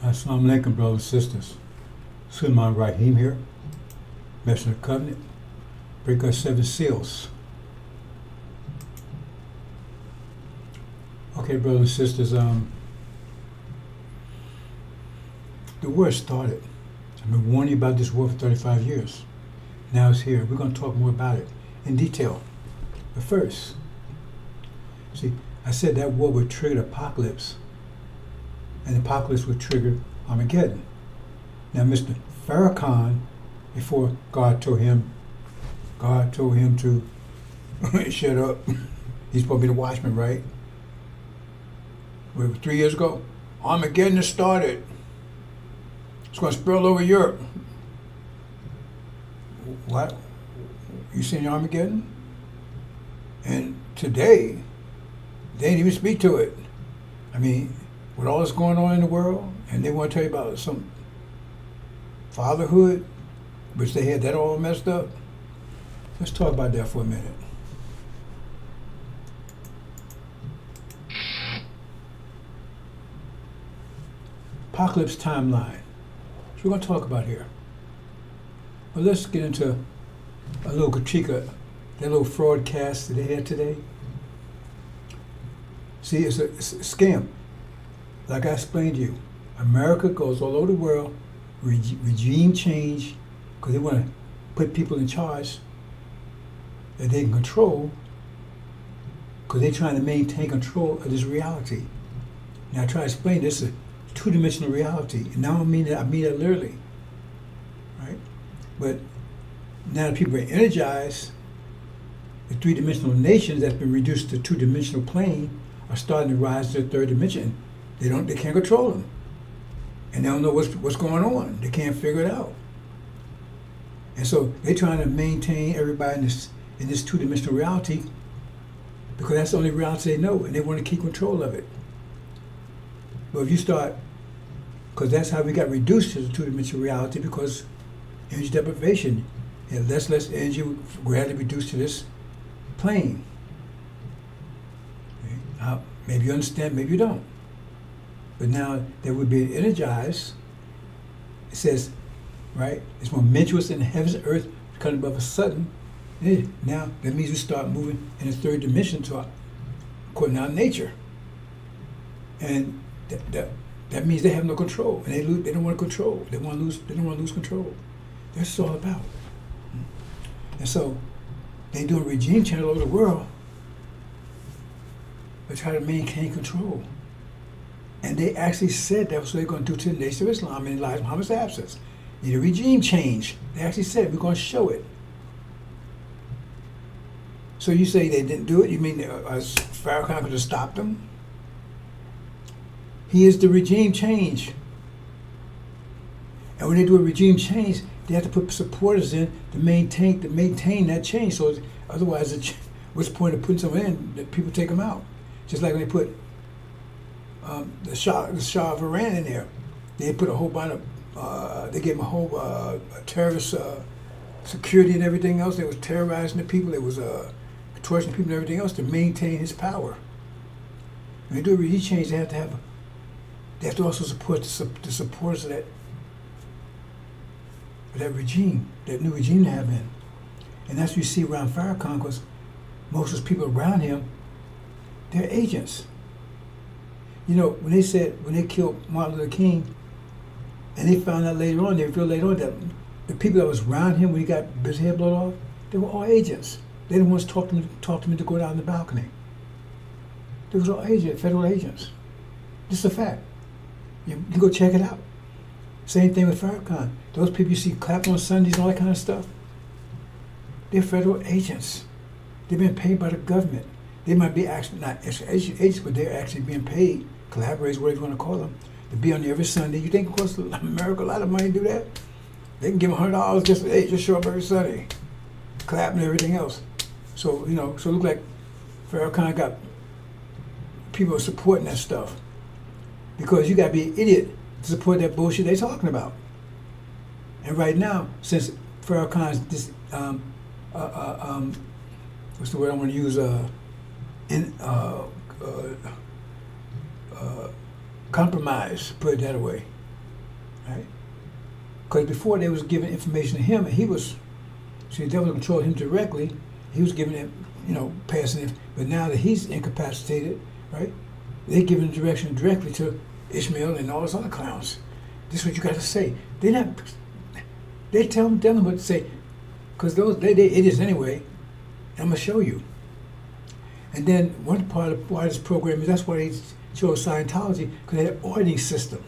Assalamu alaikum, brothers and sisters. Sulaiman Rahim here, Messenger of the Covenant, break our 7 seals. Okay, brothers and sisters, the war started. I've been warning you about this war for 35 years. Now it's here. We're going to talk more about it in detail. But first, see, I said that war would trigger the apocalypse, and the apocalypse would trigger Armageddon. Now, Mr. FARRAKHAN, before God told him to shut up. He's supposed to be the watchman, right? 3 years ago, Armageddon has started. It's going to spill over Europe. What? You seen Armageddon? And today, they didn't even speak to it. I mean, with all that's going on in the world, and they want to tell you about some fatherhood, which they had that all messed up. Let's talk about that for a minute. Apocalypse timeline. So we're going to talk about here. But let's get into a little critique of that little fraud cast that they had today. See, it's a scam. Like I explained to you, America goes all over the world, regime change, because they want to put people in charge that they can control, because they're trying to maintain control of this reality. Now I try to explain this is a two-dimensional reality, and now I mean that literally, right? But now that people are energized, the three-dimensional nations that's been reduced to two-dimensional plane are starting to rise to the third dimension. They can't control them, and they don't know what's going on. They can't figure it out, and so they're trying to maintain everybody in this two-dimensional reality because that's the only reality they know, and they want to keep control of it. But if you start, because that's how we got reduced to the two-dimensional reality, because energy deprivation, and less energy gradually reduced to this plane. Okay? Maybe you understand, maybe you don't. But now that we're being energized, it says, right, it's more momentous in the heavens and earth, coming above a sudden. Now that means we start moving in the third dimension according to our nature. And that means they have no control, and they don't want to control. They don't want to lose control. That's what it's all about. And so they do a regime change all over the world. They try to maintain control. And they actually said that was what they're going to do to the Nation of Islam in Elijah Muhammad's absence. Need a regime change. They actually said, we're going to show it. So you say they didn't do it? You mean Farrakhan could have stopped them? He is the regime change. And when they do a regime change, they have to put supporters in to maintain that change. So otherwise, what's the point of putting someone in that people take them out? Just like when they put the Shah of Iran in there, they put a whole bunch of, they gave him a whole terrorist security and everything else. They was terrorizing the people. They was torturing people and everything else to maintain his power. When they do a regime change, they have to also support the supporters of that regime, that new regime they have in. And that's what you see around Farrakhan, because most of those people around him, they're agents. You know, when they killed Martin Luther King, and they found out later on, they revealed later on that the people that was around him when he got his head blown off, they were all agents. They didn't want to talk to him to go down the balcony. They was all agents, federal agents. This is a fact. You can go check it out. Same thing with Farrakhan. Those people you see clap on Sundays and all that kind of stuff, they're federal agents. They've been paid by the government. They might be actually not agents, but they're actually being paid, collaborators, whatever you want to call them, to be on there every Sunday. You think it costs America a lot of money to do that? They can give them $100 just show up every Sunday, clap and everything else. So it look like Farrakhan got people supporting that stuff. Because you got to be an idiot to support that bullshit they're talking about. And right now, since Farrakhan's what's the word I want to use? Compromise, put it that way. right? Because before they was giving information to him, and he was, see, the devil controlled him directly. He was giving it, passing it. But now that he's incapacitated, right? They're giving direction directly to Ishmael and all those other clowns. This is what you got to say. They tell them what to say, because they idiots anyway. I'm gonna show you. And then one part of why this program is, that's why they chose Scientology, because they have an auditing system.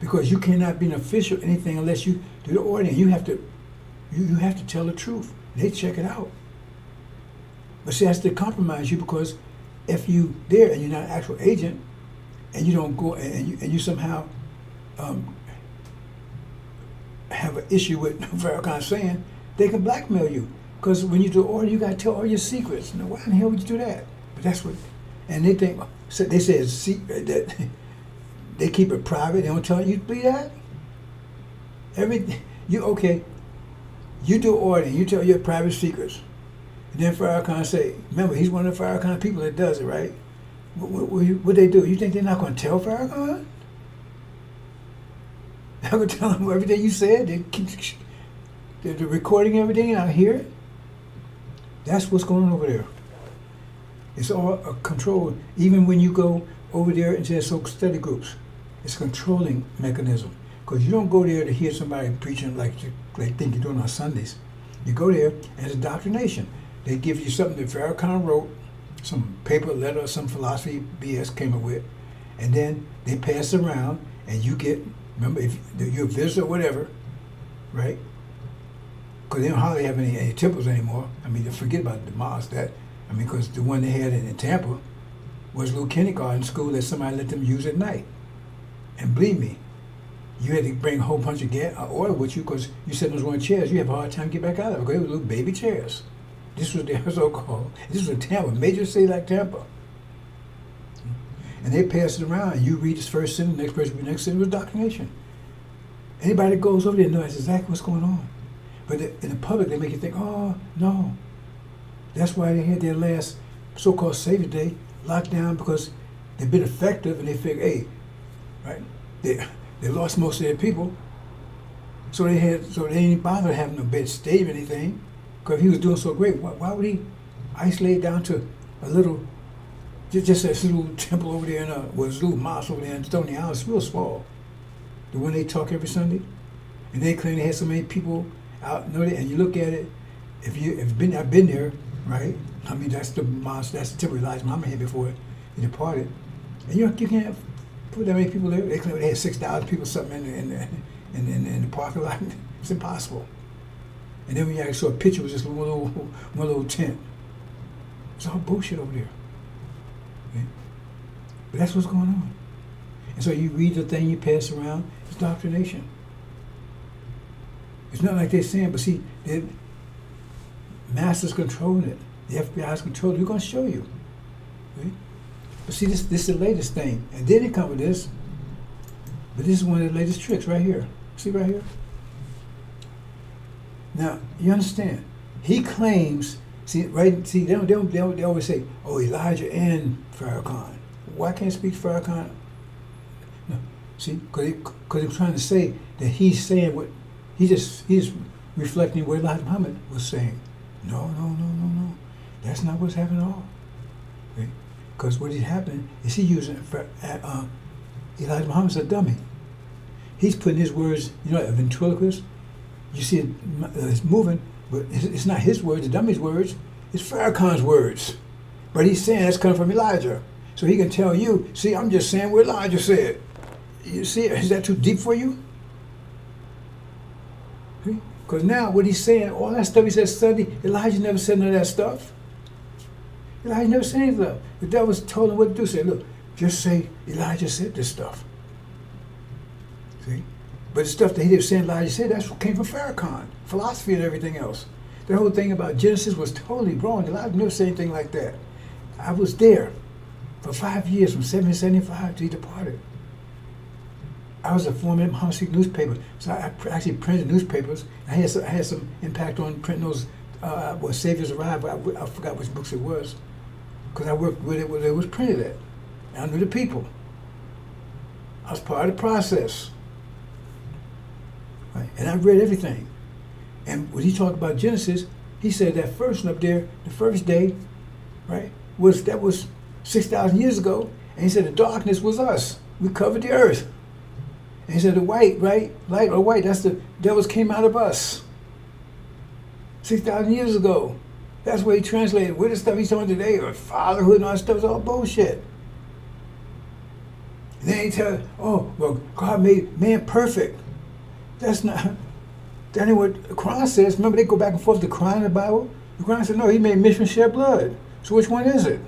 Because you cannot be an official anything unless you do the auditing. You have to tell the truth. They check it out. But see, that's to compromise you, because if you there and you're not an actual agent, and you don't go and you somehow have an issue with Farrakhan saying, they can blackmail you. Because when you do order, you got to tell all your secrets. Now, why in the hell would you do that? But that's what, and they think, so they say it's secret, that they keep it private. They don't tell you. Believe that? You do order, you tell your private secrets. And then Farrakhan say, remember, he's one of the Farrakhan people that does it, right? What they do? You think they're not going to tell Farrakhan? They're going to tell him everything you said? They're recording everything and I hear it? That's what's going on over there. It's all a control. Even when you go over there into their social study groups, it's a controlling mechanism. Because you don't go there to hear somebody preaching like think you're doing on Sundays. You go there as a indoctrination. They give you something that Farrakhan wrote, some paper, letter, some philosophy BS came up with, and then they pass it around, and you get, remember, if you're a visitor or whatever, right? Because they don't hardly have any temples anymore. I mean, they forget about the mosque. Because the one they had in Tampa was a little kindergarten school that somebody let them use at night. And believe me, you had to bring a whole bunch of oil with you because you said those weren't chairs. You have a hard time to get back out of it because they were little baby chairs. This was their so-called. This was in Tampa, major city like Tampa. And they pass it around, and you read this first sentence, the next person read the next sentence with indoctrination. Anybody that goes over there knows exactly what's going on. But in the public, they make you think, oh, no. That's why they had their last so-called Savior Day locked down, because they've been effective, and they figure, hey, right, they lost most of their people, so they didn't bother having no bed stay or anything, because if he was doing so great, why would he isolate down to a little, just a little temple over there, a little mosque over there in Stony Island? It's real small. The one they talk every Sunday, and they claim they had so many people out, and you look at it, I've been there, right? I mean, that's the mosque, that's the temple Elijah Muhammad had before he departed, and you can't put that many people there. They claim they had 6,000 people something in the parking lot. It's impossible. And then when you actually saw a picture, it was just one little tent. It's all bullshit over there. Okay? But that's what's going on. And so you read the thing, you pass around, it's indoctrination. It's not like they're saying, but see, the masters controlling it. The FBI's controlling it. We're going to show you. Okay? But see, this is the latest thing. And then they come with this. But this is one of the latest tricks right here. See right here? Now, you understand? He claims, they always say, oh, Elijah and Farrakhan. Why can't he speak Farrakhan? No. See, because they're trying to say that he's saying what, he's reflecting what Elijah Muhammad was saying. No. That's not what's happening at all. Okay? Because what is happening is he using Elijah Muhammad's a dummy. He's putting his words, a ventriloquist. You see it's moving, but it's not his words, the dummy's words. It's Farrakhan's words. But he's saying that's coming from Elijah. So he can tell you, see, I'm just saying what Elijah said. You see, is that too deep for you? Because now what he's saying, all that stuff he said, study, Elijah never said none of that stuff. Elijah never said anything. The devil told him what to do. Say, look, just say Elijah said this stuff. See? But the stuff that he didn't say Elijah said, that's what came from Farrakhan, philosophy and everything else. The whole thing about Genesis was totally wrong. Elijah never said anything like that. I was there for 5 years, from 1775 till he departed. I was a former Muhammad newspaper, so I actually printed newspapers. I had some impact on printing those when Saviors Arrived. I forgot which books it was, because I worked with it where it was printed at. I knew the people. I was part of the process. Right? And I read everything. And when he talked about Genesis, he said that first one up there, the first day, right, was 6,000 years ago. And he said the darkness was us. We covered the earth. And he said the white, right, light or white, that's the devils came out of us. 6,000 years ago. That's what he translated. With the stuff he's talking today, or fatherhood and all that stuff, is all bullshit. And then he tells, oh, well, God made man perfect. That's not, that ain't what the Quran says. Remember, they go back and forth the Quran and the Bible? The Quran said, no, he made men shed blood. So which one is it?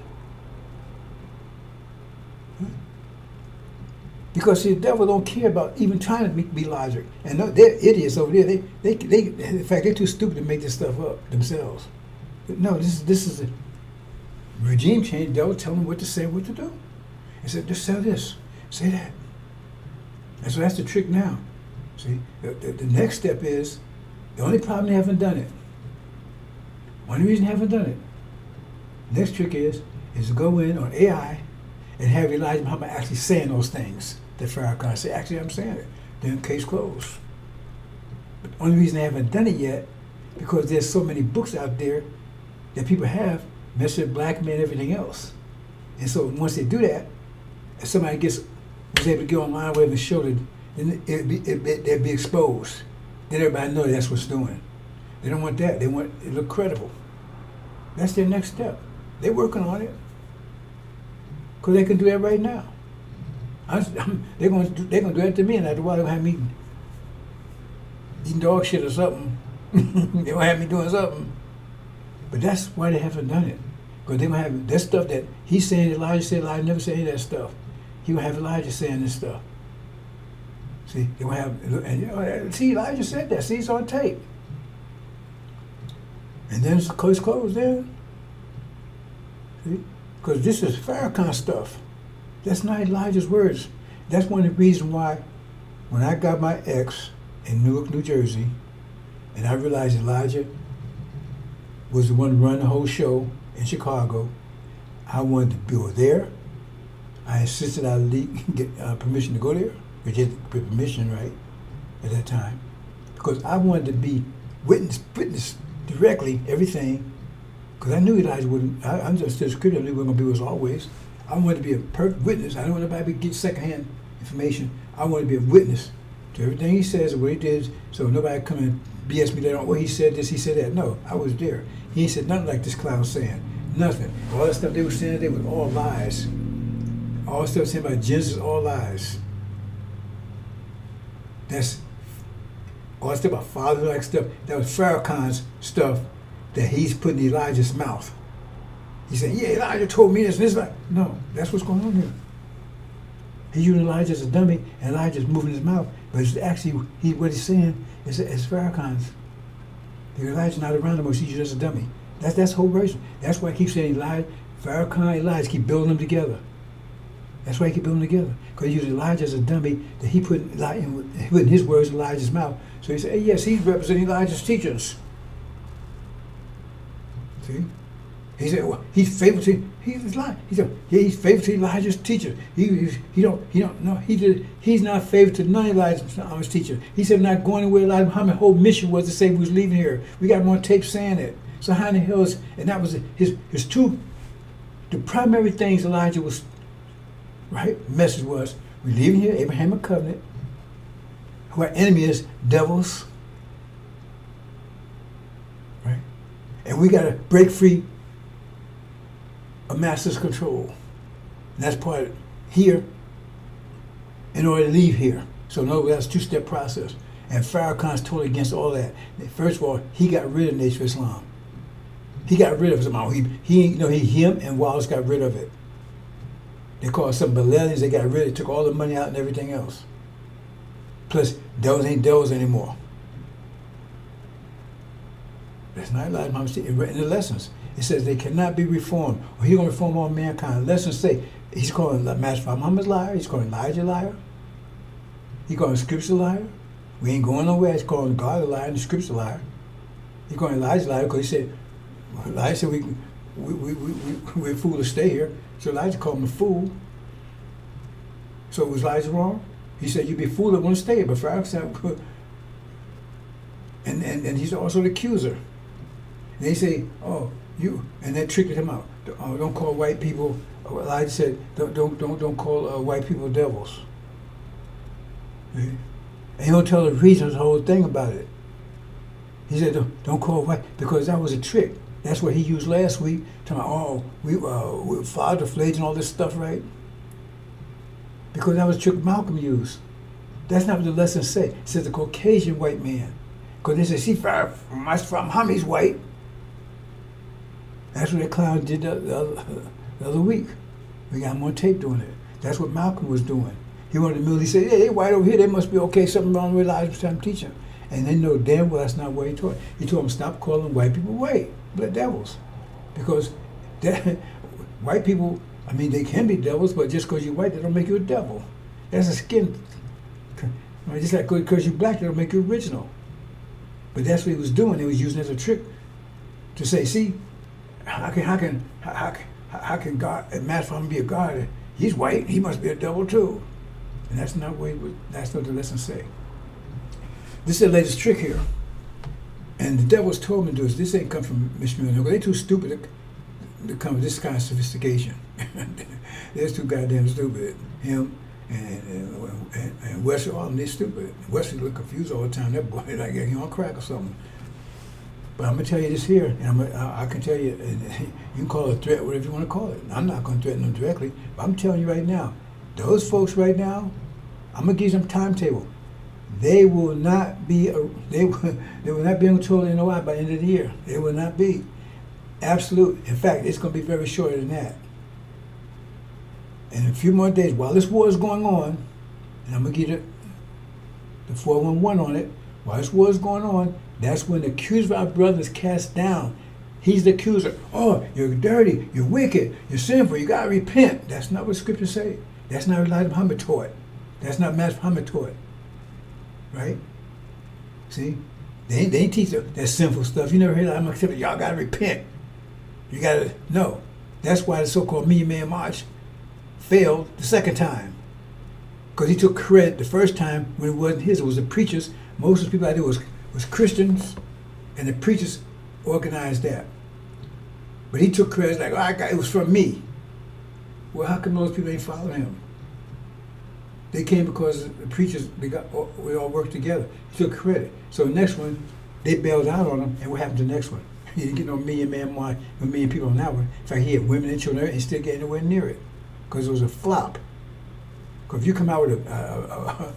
Because see, the devil don't care about even trying to be logic. And they're idiots over there. They in fact, they're too stupid to make this stuff up themselves. But no, this is a regime change. The devil telling them what to say, what to do. He said, just say this, say that. And so that's the trick now. See, the next step is, the only problem they haven't done it. Only reason they haven't done it. Next trick is to go in on AI and have Elijah Muhammad actually saying those things that Farrakhan said. Actually, I'm saying it. Then case closed. But the only reason they haven't done it yet, because there's so many books out there that people have, Mr. Black Men, everything else. And so once they do that, if somebody was able to get online with and show it, then they'd be exposed. Then everybody know that's what's doing. They don't want that. They want it to look credible. That's their next step. They're working on it. Because they can do that right now. They're going to do that to me, and after a while they'll have me eating dog shit or something. They'll have me doing something. But that's why they haven't done it. Because they're going to have that stuff that he's saying, Elijah said, Elijah never said any of that stuff. He will have Elijah saying this stuff. See, they will have, and see, Elijah said that. See, it's on tape. And then it's closed there. See? Because this is Farrakhan stuff. That's not Elijah's words. That's one of the reasons why when I got my ex in Newark, New Jersey, and I realized Elijah was the one to run the whole show in Chicago, I wanted to go there. I insisted I get permission to go there, which had permission, right, at that time. Because I wanted to be witness directly everything. Because I knew Elijah wouldn't, I understood scripture, I knew he wasn't going to be with us always. I wanted to be a perfect witness. I didn't want anybody to get secondhand information. I wanted to be a witness to everything he says and what he did, so nobody come and BS me later on, well, he said this, he said that. No, I was there. He ain't said nothing like this clown saying. Nothing. All that stuff they were saying, they was all lies. All the stuff saying about Genesis, all lies. That's all that stuff about father-like stuff. That was Farrakhan's stuff that he's putting in Elijah's mouth. He said, yeah, Elijah told me this and this. No, that's what's going on here. He's using Elijah as a dummy, and Elijah's moving his mouth. But it's actually, what he's saying is Farrakhan's. Elijah's not around anymore, he's used as a dummy. That's the whole version. That's why I keep saying Elijah, Farrakhan, Elijah, keep building them together. That's why he keep building them together. Because he used Elijah as a dummy that he put in his words in Elijah's mouth. So he said, hey, yes, he's representing Elijah's teachings. See? He said, well, he's faithful to, he's lying. He said, yeah, he's faithful to Elijah's teacher. He's not faithful to none of Elijah's teachers. He said, not going anywhere. Elijah Muhammad's whole mission was to say we was leaving here. We got him on tape saying it. So how in the hell is, and that was his two, the primary things Elijah was, right, message was, we're leaving here, Abrahamic covenant, who our enemy is devils, right? And we got to break free of master's control. And that's part of here in order to leave here. So in other words, that's a two-step process. And Farrakhan's totally against all that. First of all, he got rid of Nation of Islam. He got rid of it somehow. Him and Wallace got rid of it. They called some Balelians, they got rid of it, took all the money out and everything else. Plus, devils ain't devils anymore. That's not Elijah Muhammad in the lessons. It says they cannot be reformed, or he's going to reform all mankind. Lessons say he's calling Master Muhammad's liar, he's calling Elijah a liar, he's calling Scripture a liar. We ain't going nowhere. He's calling God a liar and the Scripture a liar. He's calling Elijah a liar because he said, Elijah said we're a fool to stay here. So Elijah called him a fool. So was Elijah wrong? He said, you'd be a fool that want to stay here. But Farrakhan said, And he's also the accuser. And they say, oh, you, and that tricked him out. Don't call white people. Elijah said, don't call white people devils. And he don't tell the reason, the whole thing about it. He said, don't call white, because that was a trick. That's what he used last week, talking about, we filed the flags and all this stuff, right? Because that was a trick Malcolm used. That's not what the lesson say. It says the Caucasian white man. Because they say, see, from Hummy's white. That's what that clown did the other week. We got him on tape doing it. That's what Malcolm was doing. He wanted to immediately say, hey, they white over here, they must be okay, something wrong with Elijah's time teaching. And they know damn well that's not what he taught. He told them, stop calling white people white, but devils. Because white people, I mean, they can be devils, but just because you're white, they don't make you a devil. That's a skin. Just like because you're black, they don't make you original. But that's what he was doing. He was using it as a trick to say, see, how can God, Matt Farm be a God? He's white, he must be a devil too. And that's not what that's what the lesson say. This is the latest trick here. And the devils told me to do this. This ain't come from Mishmael. They're too stupid to come with this kind of sophistication. They're too goddamn stupid. Him and Wesley, all of them, they're stupid. Wesley look confused all the time. That boy like he on crack or something. But I'm gonna tell you this here, and I can tell you, you can call it a threat, whatever you want to call it. I'm not gonna threaten them directly, but I'm telling you right now, those folks right now, I'm gonna give them a timetable. They will not be they will not be in control of NOI by the end of the year. They will not be. Absolute. In fact, it's gonna be very shorter than that. And in a few more days, while this war is going on, and I'm gonna give it the 411 on it, while this war is going on, that's when the accuser of our brothers cast down. He's the accuser. Oh, you're dirty, you're wicked, you're sinful, you gotta repent. That's not what scripture say. That's not what Elijah Muhammad taught. That's not Master Muhammad taught. Right? See? They ain't teach that sinful stuff. You never heard Elijah Muhammad say, y'all gotta repent. You gotta, no. That's why the so-called Million Man March failed the second time. Because he took credit the first time when it wasn't his, it was the preachers. Most of the people I did was Christians, and the preachers organized that. But he took credit, like, it was from me. Well, how come those people ain't following him? They came because the preachers, we all worked together. He took credit. So the next one, they bailed out on him, and what happened to the next one? He didn't get no Million Man March, no million people on that one. In fact, he had women and children, and still get anywhere near it, because it was a flop. Because if you come out with a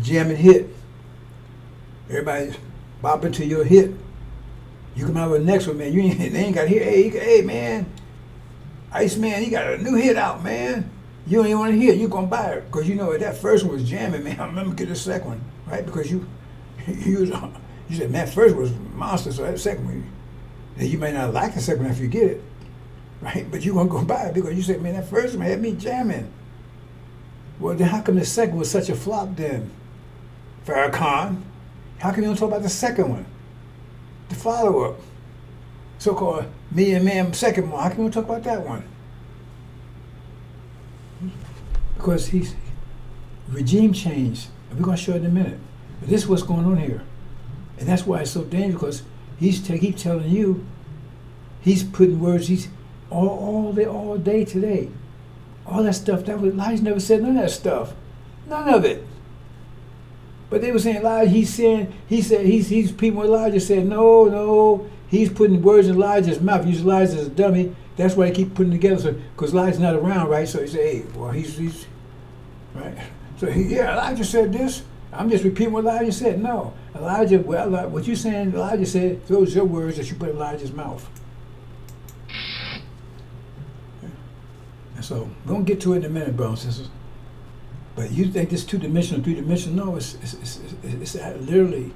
jamming hit, everybody's bopping to your hit. You come out with the next one, man. They ain't got to hear. Hey, man, Iceman, he got a new hit out, man. You don't even want to hear it. You're gonna buy it because you know that first one was jamming, man. I remember getting the second one, right? Because you said, man, first was monster, so that second one, you may not like the second one after you get it, right? But you gonna go buy it because you said, man, that first one had me jamming. Well, then how come the second was such a flop then, Farrakhan? How come you don't talk about the second one? The follow-up, so-called Million Man second one. How come you don't talk about that one? Because he's regime change, and we're going to show it in a minute. But this is what's going on here. And that's why it's so dangerous, because keep telling you, he's putting words, he's all day today. All that stuff, Elijah never said none of that stuff. None of it. But they were saying Elijah, he's people Elijah said, no, he's putting words in Elijah's mouth. Use Elijah as a dummy. That's why they keep putting together, because Elijah's not around, right? So he said, hey, well, he's right. So Elijah said this. I'm just repeating what Elijah said. No, Elijah, what you're saying, Elijah said, those are your words that you put in Elijah's mouth. And so, we're going to get to it in a minute, brothers and sisters. But you think this two-dimensional, three-dimensional? No, it's literally,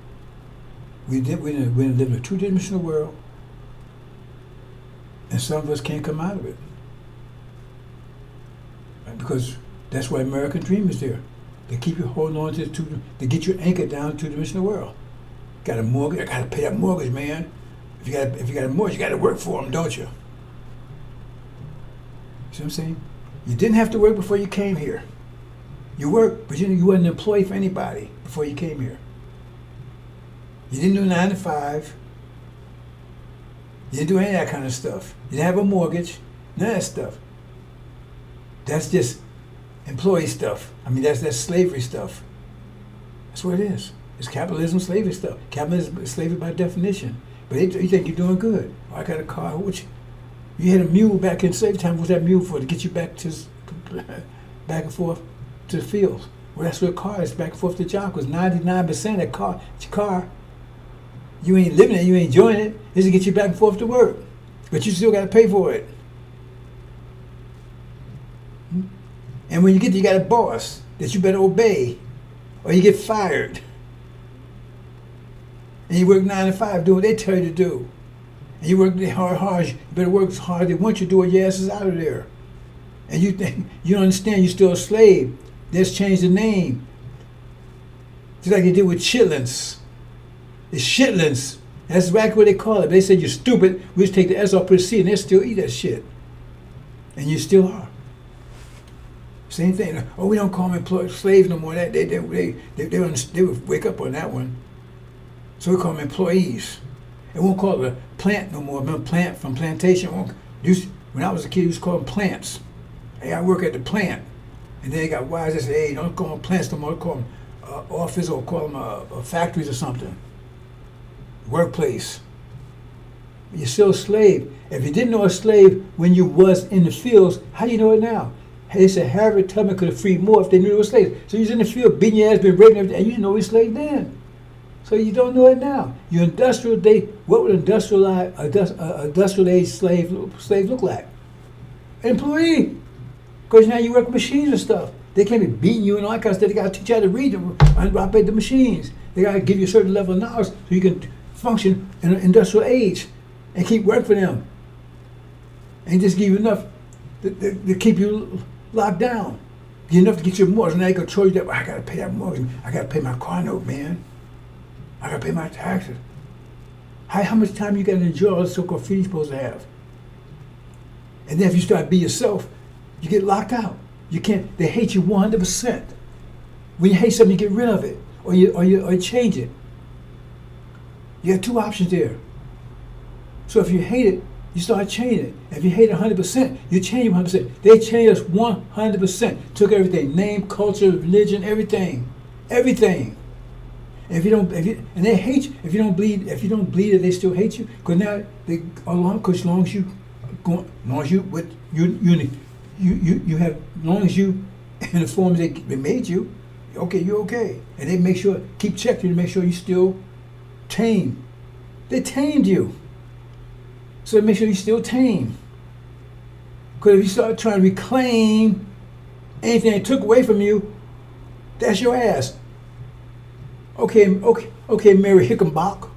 we live in a two-dimensional world, and some of us can't come out of it. Right? Because that's why American Dream is there. They keep you holding on to to get you anchored down to the two-dimensional world. Got a mortgage, I got to pay that mortgage, man. If you got a mortgage, you got to work for them, don't you? See what I'm saying? You didn't have to work before you came here. You worked, but you wasn't an employee for anybody before you came here. You didn't do 9 to 5. You didn't do any of that kind of stuff. You didn't have a mortgage. None of that stuff. That's just employee stuff. I mean, that's slavery stuff. That's what it is. It's capitalism, slavery stuff. Capitalism is slavery by definition. But you think you're doing good. Oh, I got a car. You had a mule back in slave time. What was that mule for? To get you back and forth to the fields. Well, that's what a car is, back and forth to the job. Because 99% of that car, you ain't living it, you ain't enjoying it. It's to get you back and forth to work. But you still got to pay for it. And when you get there, you got a boss that you better obey, or you get fired. And you work 9 to 5 doing what they tell you to do. And you work hard. You better work as hard as they want you to do, or your ass is out of there. And you think you don't understand you're still a slave. Let's change the name. Just like they did with chitlins. It's shitlins. That's exactly what they call it. They said you're stupid. We just take the S off, put a C, and they still eat that shit. And you still are. Same thing. Oh, we don't call them slaves no more. They would wake up on that one. So we call them employees. It won't call it a plant no more. Remember plant from plantation? When I was a kid, we used to call them plants. Hey, I work at the plant. And then they got wise. They say, hey, don't call them plants no more. Call them office, or call them factories or something. Workplace. You're still a slave. If you didn't know a slave when you was in the fields, how do you know it now? They said Harriet Tubman could have freed more if they knew they were slaves. So you was in the field, beating your ass, been raping everything, and you didn't know he was slave then. So you don't know it now. Your industrial day, what would industrial age slave look like? An employee. Because now you work with machines and stuff. They can't be beating you and all that kind of stuff. They got to teach you how to read and operate the machines. They got to give you a certain level of knowledge so you can function in an industrial age and keep work for them. And just give you enough to keep you locked down. Get enough to get your mortgage. Now you can control you that. Well, I got to pay that mortgage. I got to pay my car note, man. I got to pay my taxes. How much time you got to enjoy all the so-called freedom you're supposed to have? And then if you start to be yourself, you get locked out. You can't. They hate you 100%. When you hate something, you get rid of it, or you change it. You have two options there. So if you hate it, you start changing it. If you hate it 100%, you change it 100%. They changed us 100%. Took everything: name, culture, religion, everything. And and they hate you. If you don't bleed it, they still hate you. Because now as long as you in the forms they made you, okay, you're okay. And they make sure, keep checking to make sure you still tame. They tamed you. So they make sure you still tame. Because if you start trying to reclaim anything they took away from you, that's your ass. Okay, Mary Hickenbach.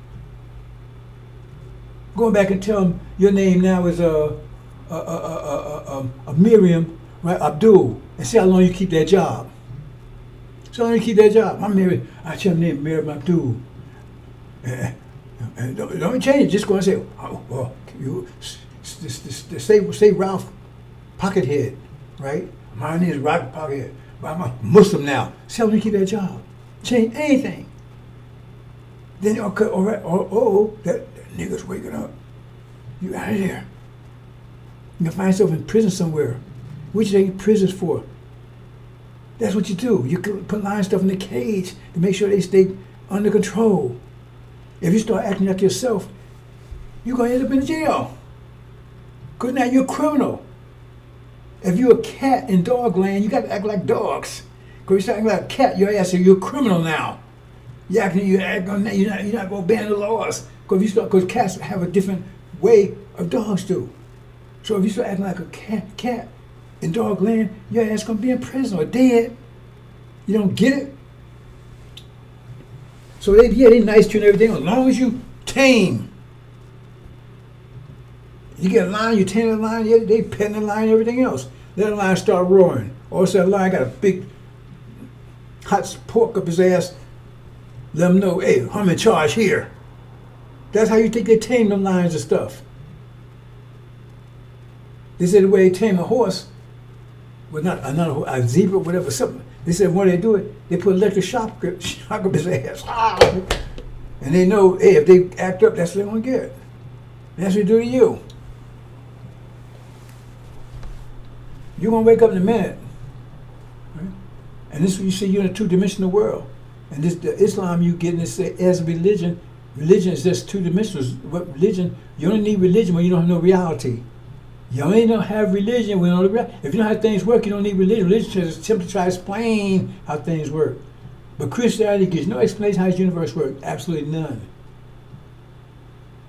Going back and tell them your name now is a Miriam, right? Abdul, and see how long you keep that job. I'm Mary. I tell them name Miriam Abdul. And don't change it. Just go and say, oh, well, you say Ralph Pockhead, right? My name is Ralph Pockhead, but I'm a Muslim now. See how long you keep that job. Change anything. Then okay, all right, that nigga's waking up. You out of there. You can find yourself in prison somewhere. What you take prisons for? That's what you do. You put lying stuff in the cage to make sure they stay under control. If you start acting like yourself, you're going to end up in jail. Because now you're a criminal. If you're a cat in dog land, you got to act like dogs. Because you start acting like a cat, your ass, you're a criminal now. You're not obeying the laws. Because cats have a different way of dogs do. So if you start acting like a cat in dog land, your ass going to be in prison or dead. You don't get it? So they nice to you and everything as long as you tame. You get a lion, you tame the lion, they petting the lion and everything else. Let the lion start roaring. All of a sudden the lion got a big hot pork up his ass. Let them know, hey, I'm in charge here. That's how you think they tame them lions and stuff. They said the way they tame a horse, well, not a zebra, whatever, something. They said when they do it, they put electric shock up his ass. And And they know, hey, if they act up, that's what they're going to get. That's what they do to you. You're going to wake up in a minute. Right? And this, you see, you're in a two-dimensional world. And this, the Islam you get as a religion, religion is just two-dimensional. What religion? You only need religion when you don't have no reality. You only don't have religion when you don't have reality. If you know how things work, you don't need religion. Religion is simply try to explain how things work. But Christianity gives no explanation how the universe works. Absolutely none.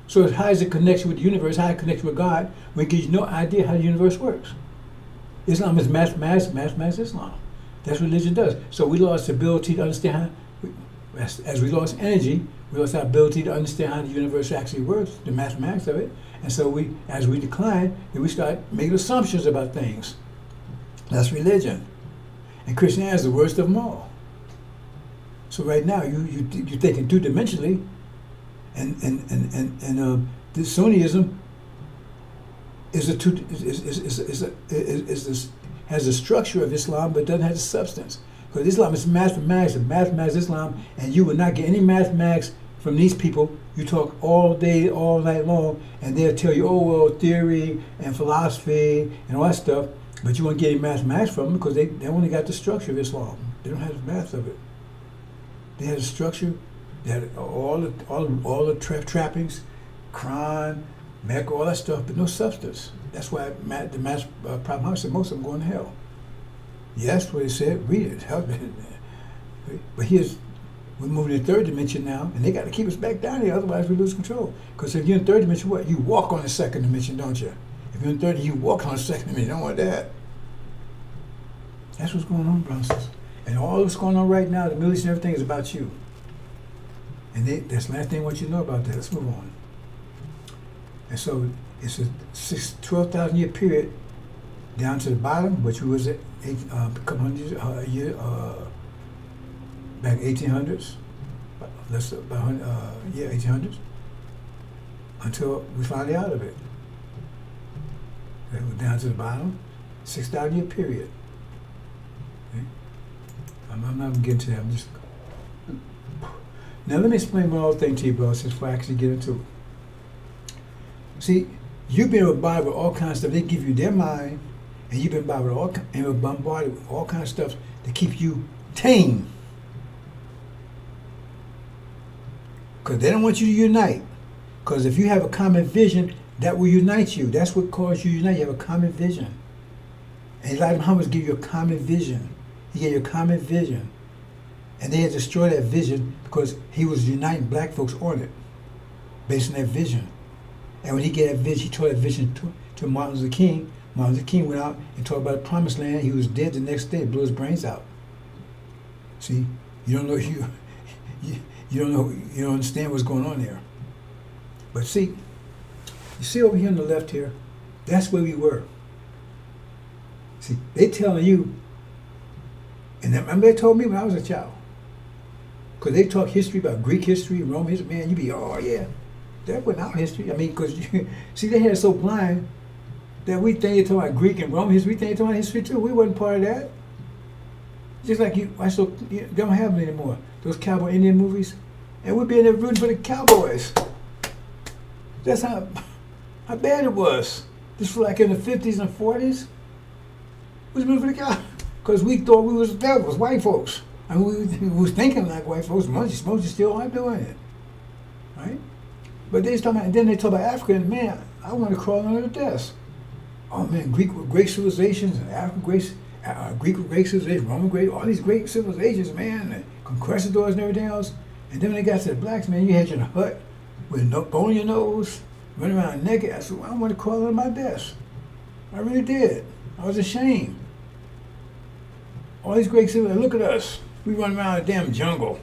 So how is the connection with the universe? How is the connection with God when it gives you no idea how the universe works? Islam is mathematics Islam. That's what religion does. So we lost the ability to understand how, as we lost energy, we lost our ability to understand how the universe actually works, the mathematics of it. And so we, as we decline, then we start making assumptions about things. That's religion. And Christianity is the worst of them all. So right now you're thinking two-dimensionally, and this Sunniism is has the structure of Islam, but doesn't have the substance. Because Islam is mathematics, and mathematics is Islam, and you will not get any mathematics from these people. You talk all day, all night long, and they'll tell you, oh, well, theory and philosophy and all that stuff, but you won't get any mathematics from them because they only got the structure of Islam. They don't have the math of it. They had a structure, they had all the trappings, Quran, Mecca, all that stuff, but no substance. That's why the mass problem said most of them going to hell. Yeah, that's what he said. Read it. But we're moving to the third dimension now, and they got to keep us back down here, otherwise we lose control. Because if you're in third dimension, what? You walk on the second dimension, don't you? If you're in third, you walk on the second dimension. You don't want that. That's what's going on, brothers. And all that's going on right now, the Middle East and everything is about you. And that's the last thing I want you to know about that. Let's move on. And so it's a 12,000 year period down to the bottom, which was at a couple hundred years, back 1800s, that's about 1800s, until we finally out of it. Okay, we're down to the bottom, 6,000 year period. Okay? I'm not going to get into that. I'm just. Now let me explain one other thing to you, bro, since we actually get into it. See, you've been bombarded with all kinds of stuff. They give you their mind, and you've been bombarded with all kinds of stuff to keep you tame. Because they don't want you to unite. Because if you have a common vision, that will unite you. That's what causes you to unite. You have a common vision. And Elijah Muhammad gave you a common vision. He gave you a common vision. And they had destroyed that vision because he was uniting black folks on it, based on that vision. And when he gave that vision, he told that vision to Martin Luther King. Martin Luther King went out and talked about the promised land. He was dead the next day, blew his brains out. See, you don't know you don't understand what's going on there. But see, you see over here on the left here, that's where we were. See, they telling you, and remember they told me when I was a child, because they talk history about Greek history and Roman history, man, you be, oh yeah, that wasn't our history. I mean, because see, they had us so blind that we think they're talking about Greek and Roman history, we think they're talking about history too. We wasn't part of that. Just like they don't have them anymore, those cowboy Indian movies. And we'd be in there rooting for the cowboys. That's how bad it was. This was like in the 50s and 40s. We was rooting for the cowboys. Because we thought we was devils, white folks. I mean, we was thinking like white folks. Most still aren't doing it. Right? But they was talking about, and then they talk about Africa, and man, I want to crawl under the desk. Oh man, Greek with great civilizations, and African great, Greek with great civilizations, Roman great, all these great civilizations, man, and conquistadors and everything else. And then when they got to the blacks, man, you had your hut with no bone in your nose, running around naked. I said, well, I want to crawl under my desk. I really did. I was ashamed. All these great civilizations, look at us. We run around the damn jungle.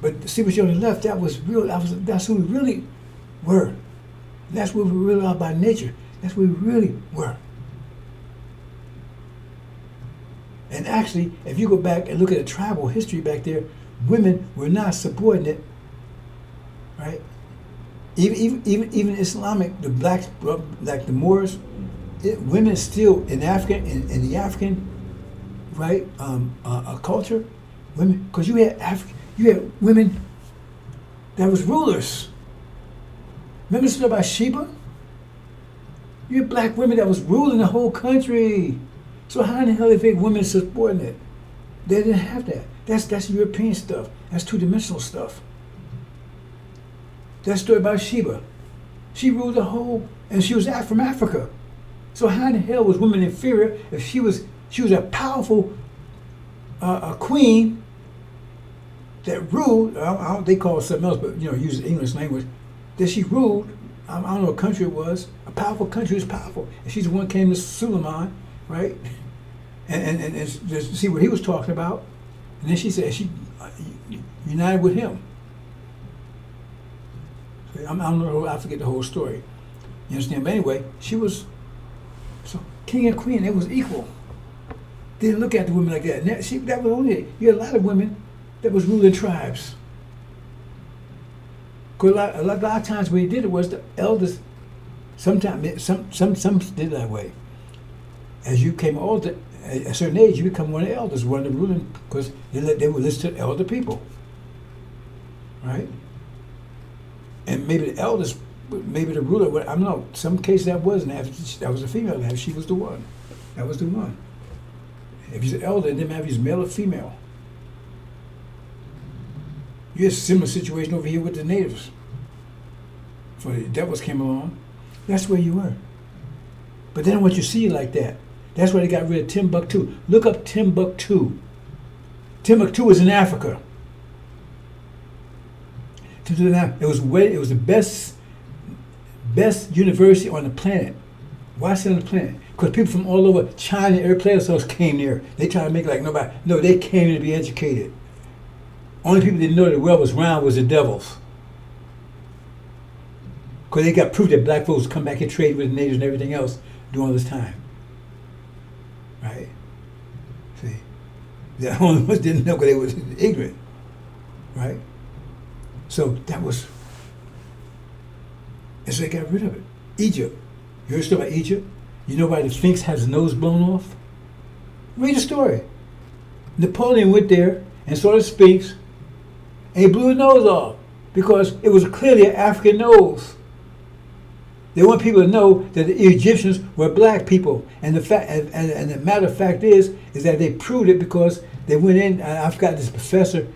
But see what you're on the left, that was real. That's who we really were. That's what we really are by nature. That's what we really were. And actually, if you go back and look at the tribal history back there, women were not subordinate, right? Even Islamic, the blacks, like the Moors, women still in the African, right, culture, women, because you had You had women that was rulers. Remember the story about Sheba? You had black women that was ruling the whole country. So how in the hell they think women are subordinate? They didn't have that. That's European stuff. That's two-dimensional stuff. That story about Sheba. She ruled the whole, and she was from Africa. So how in the hell was women inferior if she was a powerful a queen that ruled? They call it something else, but use the English language. That she ruled. I don't know what country it was. A powerful country is powerful, and she's the one who came to Suleiman, right? And see what he was talking about. And then she said she united with him. I don't know. I forget the whole story. You understand? But anyway, she was so king and queen. It was equal. They didn't look at the women like that. And that was only it. You had a lot of women that was ruling tribes. Because a lot of times when he did it was the elders. Sometimes some did it that way. As you came older, at a certain age, you become one of the elders, one of the ruling, because they were listed elder people, right? And maybe the elders, maybe the ruler. I don't know. Some cases that wasn't. That was a female. That she was the one. That was the one. If he's an elder, it didn't matter if he's male or female. You had a similar situation over here with the natives. Before the devils came along, that's where you were. But they don't want you to see it like that. That's why they got rid of Timbuktu. Look up Timbuktu. Timbuktu is in Africa. It was the best university on the planet. Why is it on the planet? Because people from all over China, every place else came there. They try to make it like nobody. No, they came to be educated. Only people that didn't know the world was round was the devils. Because they got proof that black folks come back and trade with the natives and everything else during all this time. Right? See? The only ones didn't know because they was ignorant. Right? So that was, and so they got rid of it. Egypt. You heard a story about Egypt? You know why the Sphinx has his nose blown off? Read the story. Napoleon went there and saw the Sphinx, and he blew his nose off because it was clearly an African nose. They want people to know that the Egyptians were black people, and the matter of fact is that they proved it because they went in. I forgot this professor.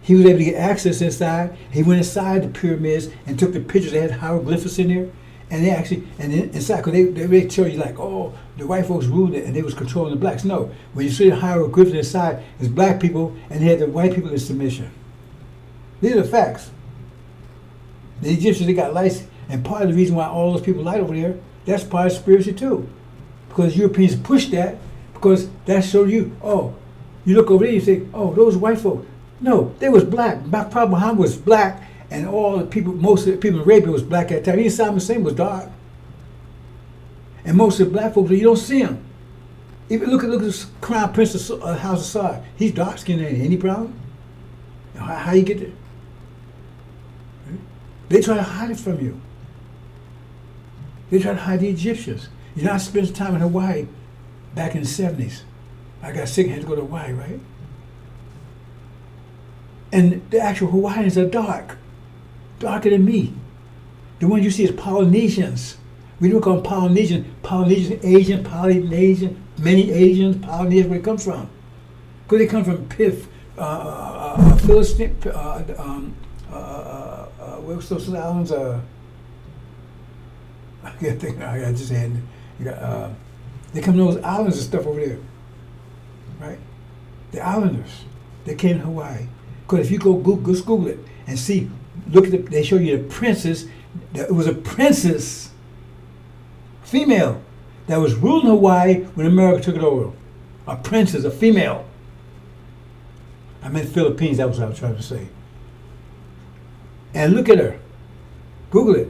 He was able to get access inside. He went inside the pyramids and took the pictures. They had hieroglyphs in there, and they actually inside because they tell you like, oh, the white folks ruled it and they was controlling the blacks. No, when you see the hieroglyphs inside, it's black people and they had the white people in submission. These are the facts. The Egyptians, they got lights, and part of the reason why all those people light over there, that's part of spiritual too, because Europeans pushed that because that showed you. Oh, you look over there, you say, oh, those white folks. No, they was black. Prophet Muhammad was black, and all the people, most of the people in Arabia was black at that time. Even Saddam Hussein was dark, and most of the black folks, you don't see them. Even look at the Crown Prince of House of Saud. He's dark skinned. Any problem? How you get there? They try to hide it from you. They try to hide the Egyptians. You know, I spent some time in Hawaii back in the 70s. I got sick and had to go to Hawaii, right? And the actual Hawaiians are darker than me. The ones you see is Polynesians. We don't call them Polynesian, Asian, Polynesian, many Asians, Polynesians, where they come from. Because they come from Philistine, what's those islands? I can't think. I just had. They come to those islands and stuff over there, right? The islanders. They came to Hawaii. Because if you go Google it and see, look at they show you the princess. It was a princess, female, that was ruling Hawaii when America took it over. A princess, a female. I meant Philippines. That was what I was trying to say. And look at her. Google it.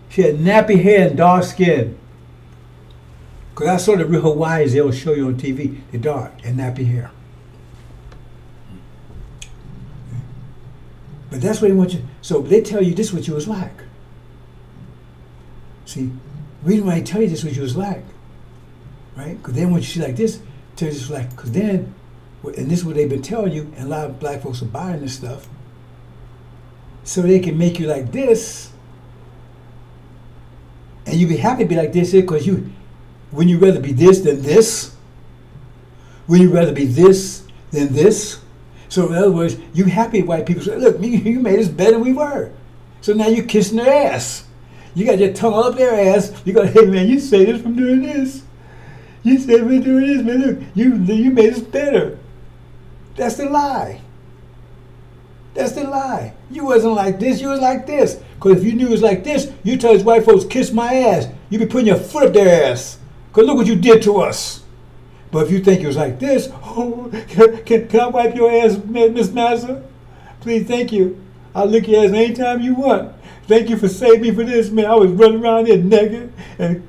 She had nappy hair and dark skin. Because I saw the real Hawaiians they'll show you on TV. They're dark and nappy hair. But that's what they want you. So they tell you this is what you was like. See, the reason why they tell you this is what you was like, right? Because they don't want you to see like this. Tell you this was like, because then and this is what they've been telling you, and a lot of black folks are buying this stuff, so they can make you like this, and you be happy to be like this because when you rather be this than this, when you rather be this than this. So in other words, you happy white people say, look, you made us better than we were. So now you're kissing their ass. You got your tongue all up their ass. You go, hey man, you saved us from doing this. You said we're doing this, man. Look, you made us better. That's the lie. That's the lie. You wasn't like this, you was like this. Because if you knew it was like this, you tell these white folks, kiss my ass. You be putting your foot up their ass. Because look what you did to us. But if you think it was like this, oh, can I wipe your ass, Miss Massa? Please, thank you. I'll lick your ass anytime you want. Thank you for saving me for this, man. I was running around there naked and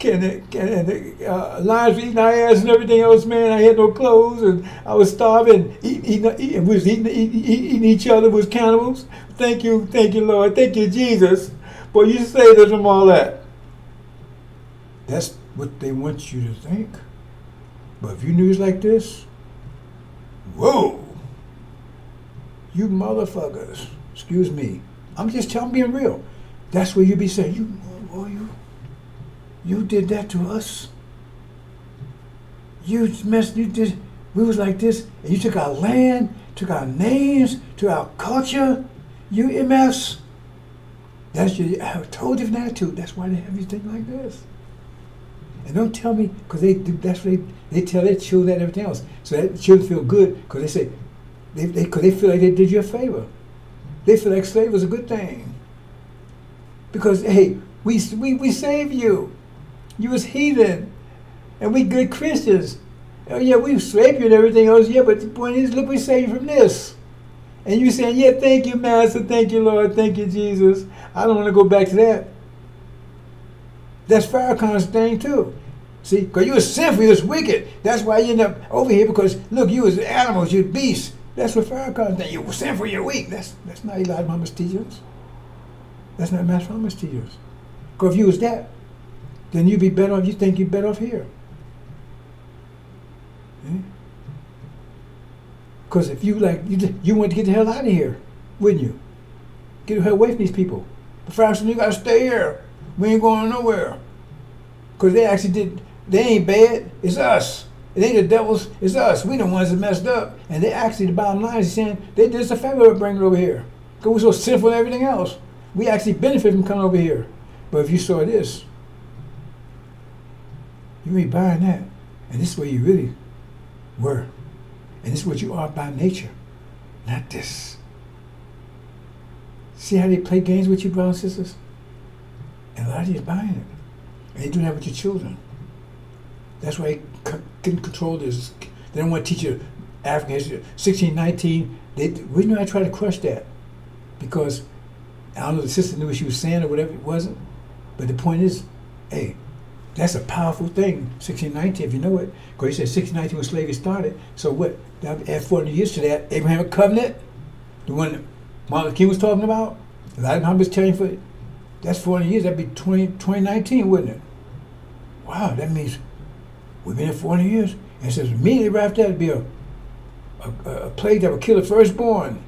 lions were eating our ass and everything else, man. I had no clothes and I was starving. We was eating each other. We was cannibals. Thank you, Lord. Thank you, Jesus. Boy, you saved us from all that. That's what they want you to think. But if you knew it was like this, whoa, you motherfuckers. Excuse me. I'm being real. That's where you be saying, you did that to us. You did. We was like this, and you took our land, took our names, took our culture. You MFs. That's a totally different attitude. That's why they have you think like this. And don't tell me, because that's what they tell their children and everything else. So that children feel good because they say, because they feel like they did you a favor. They feel like slavery was a good thing. Because, hey, we saved you. You was heathen. And we good Christians. Oh, yeah, we raped you and everything else. Yeah, but the point is, look, we saved you from this. And you saying, yeah, thank you, Master. Thank you, Lord. Thank you, Jesus. I don't want to go back to that. That's Farrakhan's thing, too. See, because you was sinful, you was wicked. That's why you end up over here because, look, you was animals, you beasts. That's what Farrakhan's thing. You were sinful, you're weak. That's not Elijah Muhammad's teachings. That's not Master Muhammad's teachings. Because if you was that, then you'd be better off, you think you're better off here. Because if you you want to get the hell out of here, wouldn't you? Get the hell away from these people. But Farrakhan said, you got to stay here. We ain't going nowhere. Because they actually they ain't bad, it's us. It ain't the devils, it's us. We the ones that messed up. And they actually, the bottom line is saying, they did us a favor to bring it over here. Because we're so sinful and everything else. We actually benefit from coming over here. But if you saw this, you ain't buying that. And this is where you really were. And this is what you are by nature. Not this. See how they play games with you, brothers and sisters? And a lot of you is buying it. And they do that with your children. That's why they couldn't control this. They don't want to teach you African history. 1619, we know I tried to crush that. Because, I don't know if the sister knew what she was saying or whatever it wasn't. But the point is, hey, that's a powerful thing, 1619, if you know it. Because he said 1619 when slavery started. So what? Add 400 years to that, Abrahamic covenant, the one that Martin Luther King was talking about, Elijah Muhammad was telling you for, that's 400 years, that'd be 2019, wouldn't it? Wow, that means we've been here 400 years. And it says immediately right after that, it'd be a plague that would kill the firstborn.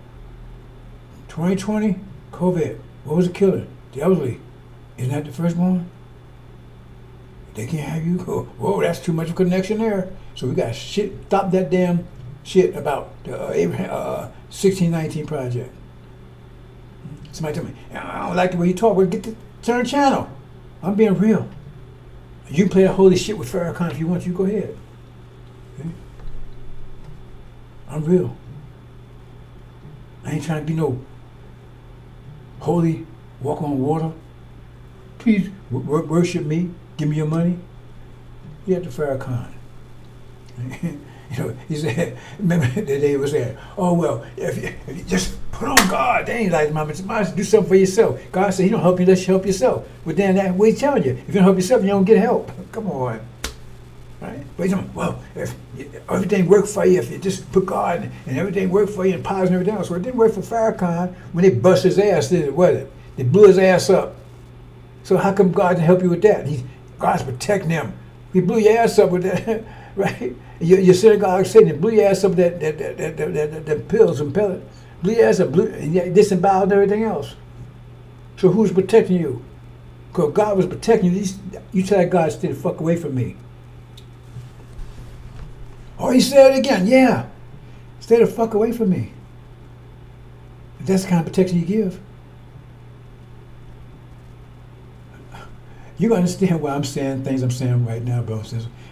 2020, COVID. What was the killer? The elderly. Isn't that the firstborn? They can't have you go, whoa, that's too much of a connection there. So we got to stop that damn shit about the 1619 project. Somebody tell me, I don't like the way you talk. Well, turn channel. I'm being real. You can play that holy shit with Farrakhan if you want. You go ahead. Okay? I'm real. I ain't trying to be no holy, walk on water. Please worship me. Give me your money. You have to Farrakhan. You know, he said, remember the day he was saying, oh, well, if you just put on God, they ain't like mama, do something for yourself. God said, he don't help you unless you help yourself. But then that way he's telling you, if you don't help yourself, you don't get help. Come on. Right? But he's like, well, if everything worked for you, if you just put God and everything worked for you and pies and everything else. Well, it didn't work for Farrakhan when they bust his ass, did it, was it? They blew his ass up. So how come God didn't help you with that? God's protecting him. He blew your ass up with that. right? Your synagogue Satan blew your ass up that pills and pellet, blew your ass up, and you disemboweled and everything else. So who's protecting you? Because God was protecting you. You tell that God, stay the fuck away from me. Oh, he said it again. Yeah, stay the fuck away from me. If that's the kind of protection you give. You understand why I'm saying things I'm saying right now, bro.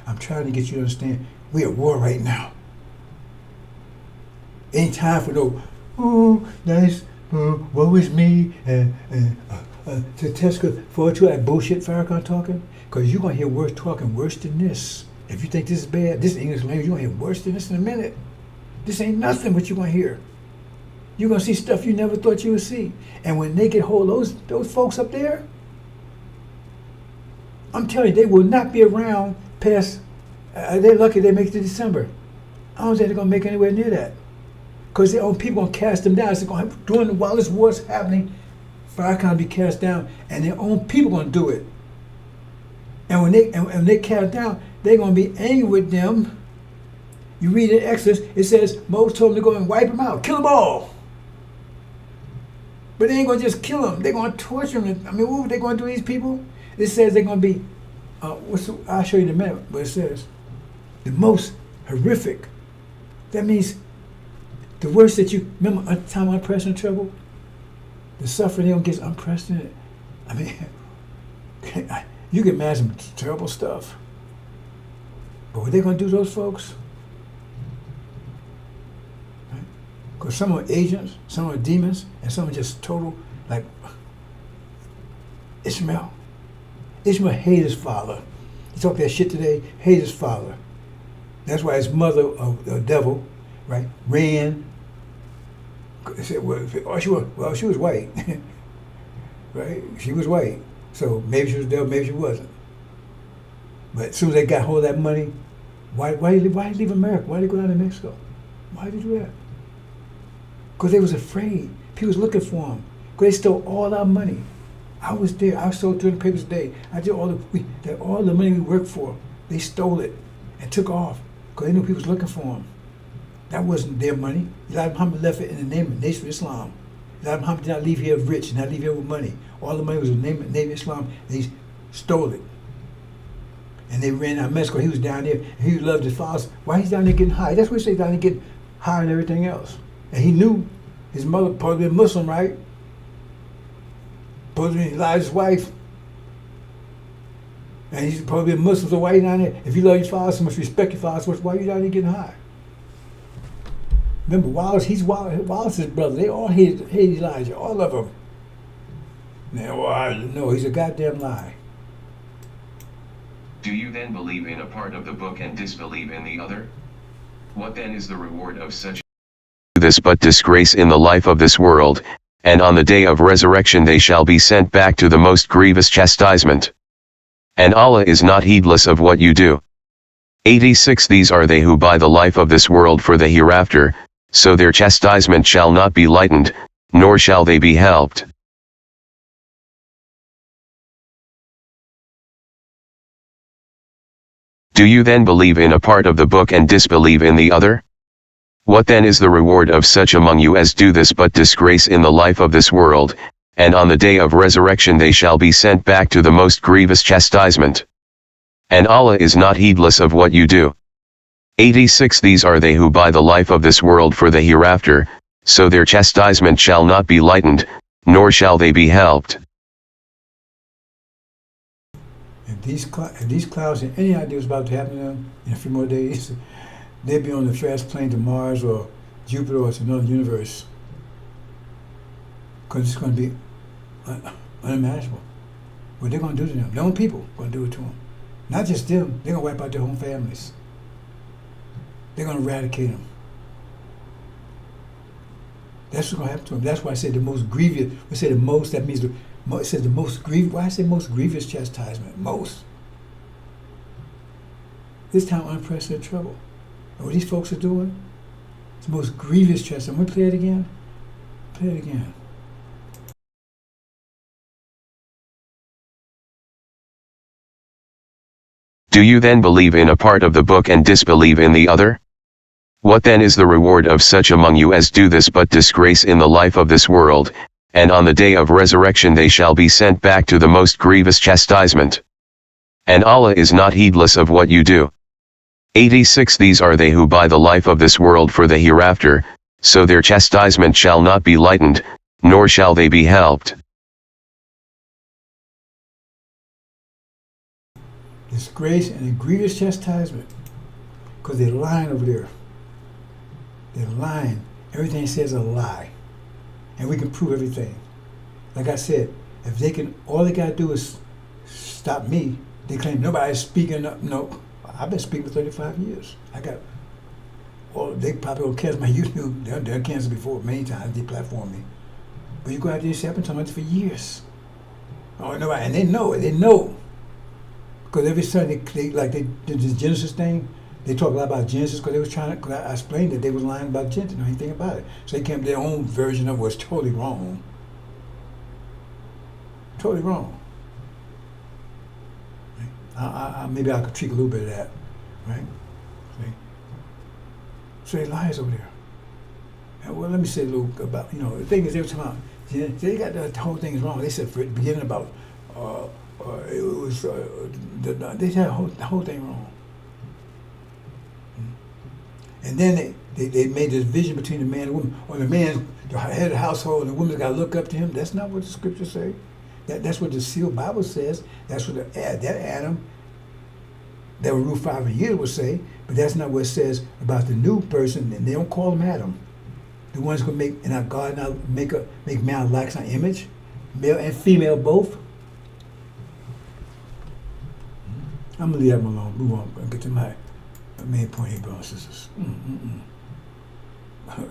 I'm trying to get you to understand we're at war right now. Ain't time for no, oh, nice, woe is me, to test for you that bullshit Farrakhan talking. Because you're going to hear worse talking worse than this. If you think this is bad, this English language, you're going to hear worse than this in a minute. This ain't nothing what you're going to hear. You're going to see stuff you never thought you would see. And when they get hold of those folks up there, I'm telling you, they will not be around past, they're lucky they make it to December. I don't think they're going to make anywhere near that. Because their own people going to cast them down. It's going to, while this war's happening, Farrakhan will be cast down, and their own people going to do it. And when they cast down, they're going to be angry with them. You read in Exodus, it says Moses told them to go and wipe them out, kill them all. But they ain't going to just kill them. They're going to torture them. I mean, what are they going to do to these people? It says they're going to be, I'll show you in a minute what it says. The most horrific. That means the worst that you, remember time unprecedented trouble? The suffering they're going to get is unprecedented. I mean, you can imagine some terrible stuff. But what they going to do to those folks? Because some are agents, some are demons, and some are just total, like Ishmael. Ishmael hated his father. He talked that shit today, hated his father. That's why his mother, the devil, right, ran. Said, she was white, right? She was white. So maybe she was the devil, maybe she wasn't. But as soon as they got hold of that money, why did he leave America? Why did he go down to Mexico? Why did he do that? Because they was afraid. People was looking for him. Because they stole all our money. I was there. I sold 200 papers a day. I did all the money we worked for. They stole it and took off because they knew people was looking for them. That wasn't their money. Elijah Muhammad left it in the name of the Nation of Islam. Elijah Muhammad did not leave here rich, did not leave here with money. All the money was in the name of Islam. They stole it. And they ran out of Mexico. He was down there. And he loved his father. Why he's down there getting high? That's what he said, down there getting high and everything else. And he knew his mother probably been Muslim, right? Supposed to be Elijah's wife. And he's probably a Muslim, so why are you down there? If you love your father so much, respect your father so much, why are you down there getting high? Remember, Wallace's brother. They all hated Elijah, all of them. Now, no, he's a goddamn lie. Do you then believe in a part of the book and disbelieve in the other? What then is the reward of such this but disgrace in the life of this world, and on the day of resurrection they shall be sent back to the most grievous chastisement. And Allah is not heedless of what you do. 86 These are they who buy the life of this world for the hereafter, so their chastisement shall not be lightened, nor shall they be helped. Do you then believe in a part of the book and disbelieve in the other? What then is the reward of such among you as do this but disgrace in the life of this world, and on the day of resurrection they shall be sent back to the most grievous chastisement? And Allah is not heedless of what you do. 86 These are they who buy the life of this world for the hereafter, so their chastisement shall not be lightened, nor shall they be helped. If these clouds had any idea what's about to happen to them in a few more days, they'd be on the fast plane to Mars or Jupiter or to another universe. Because it's going to be unimaginable. What they're going to do to them, their own people are going to do it to them. Not just them, they're going to wipe out their whole families. They're going to eradicate them. That's what's going to happen to them. That's why I said the most grievous. We say the most, that means it says the most grievous. Why I say most grievous chastisement? Most. This time unprecedented trouble. And what these folks are doing, it's the most grievous chastisement. We play it again? Play it again. Do you then believe in a part of the book and disbelieve in the other? What then is the reward of such among you as do this but disgrace in the life of this world, and on the day of resurrection they shall be sent back to the most grievous chastisement. And Allah is not heedless of what you do. 86 These are they who buy the life of this world for the hereafter, so their chastisement shall not be lightened, nor shall they be helped. Disgrace and a grievous chastisement. Because they're lying over there. They're lying. Everything says a lie. And we can prove everything. Like I said, if they can, all they gotta do is stop me. They claim nobody's speaking up. No, I've been speaking for 35 years. They probably will cancel my YouTube. They're canceled before many times. They platform me. But you go out there and say, I've been talking about it for years. Oh, nobody, and they know it. They know. Because every Sunday, they did this Genesis thing. They talk a lot about Genesis because they was trying to, because I explained that they was lying about Genesis, know anything about it. So they came up with their own version of it was totally wrong. Totally wrong. Maybe I could tweak a little bit of that, right? See? So they lies over there. And well, let me say a little about, the thing is they were talking about, they got the whole thing is wrong. They said for the beginning about, it was, they had the whole thing wrong. And then they made this vision between the man and woman, or the man, the head of the household, and the woman's got to look up to him. That's not what the scriptures say. That's what the sealed Bible says. That's what that Adam that would rule 500 years would say, but that's not what it says about the new person, and they don't call him Adam. The one's going to make, and our God now make man like our image, male and female both. I'm going to leave that alone. Move on. I'll get to my main point here, brothers and sisters.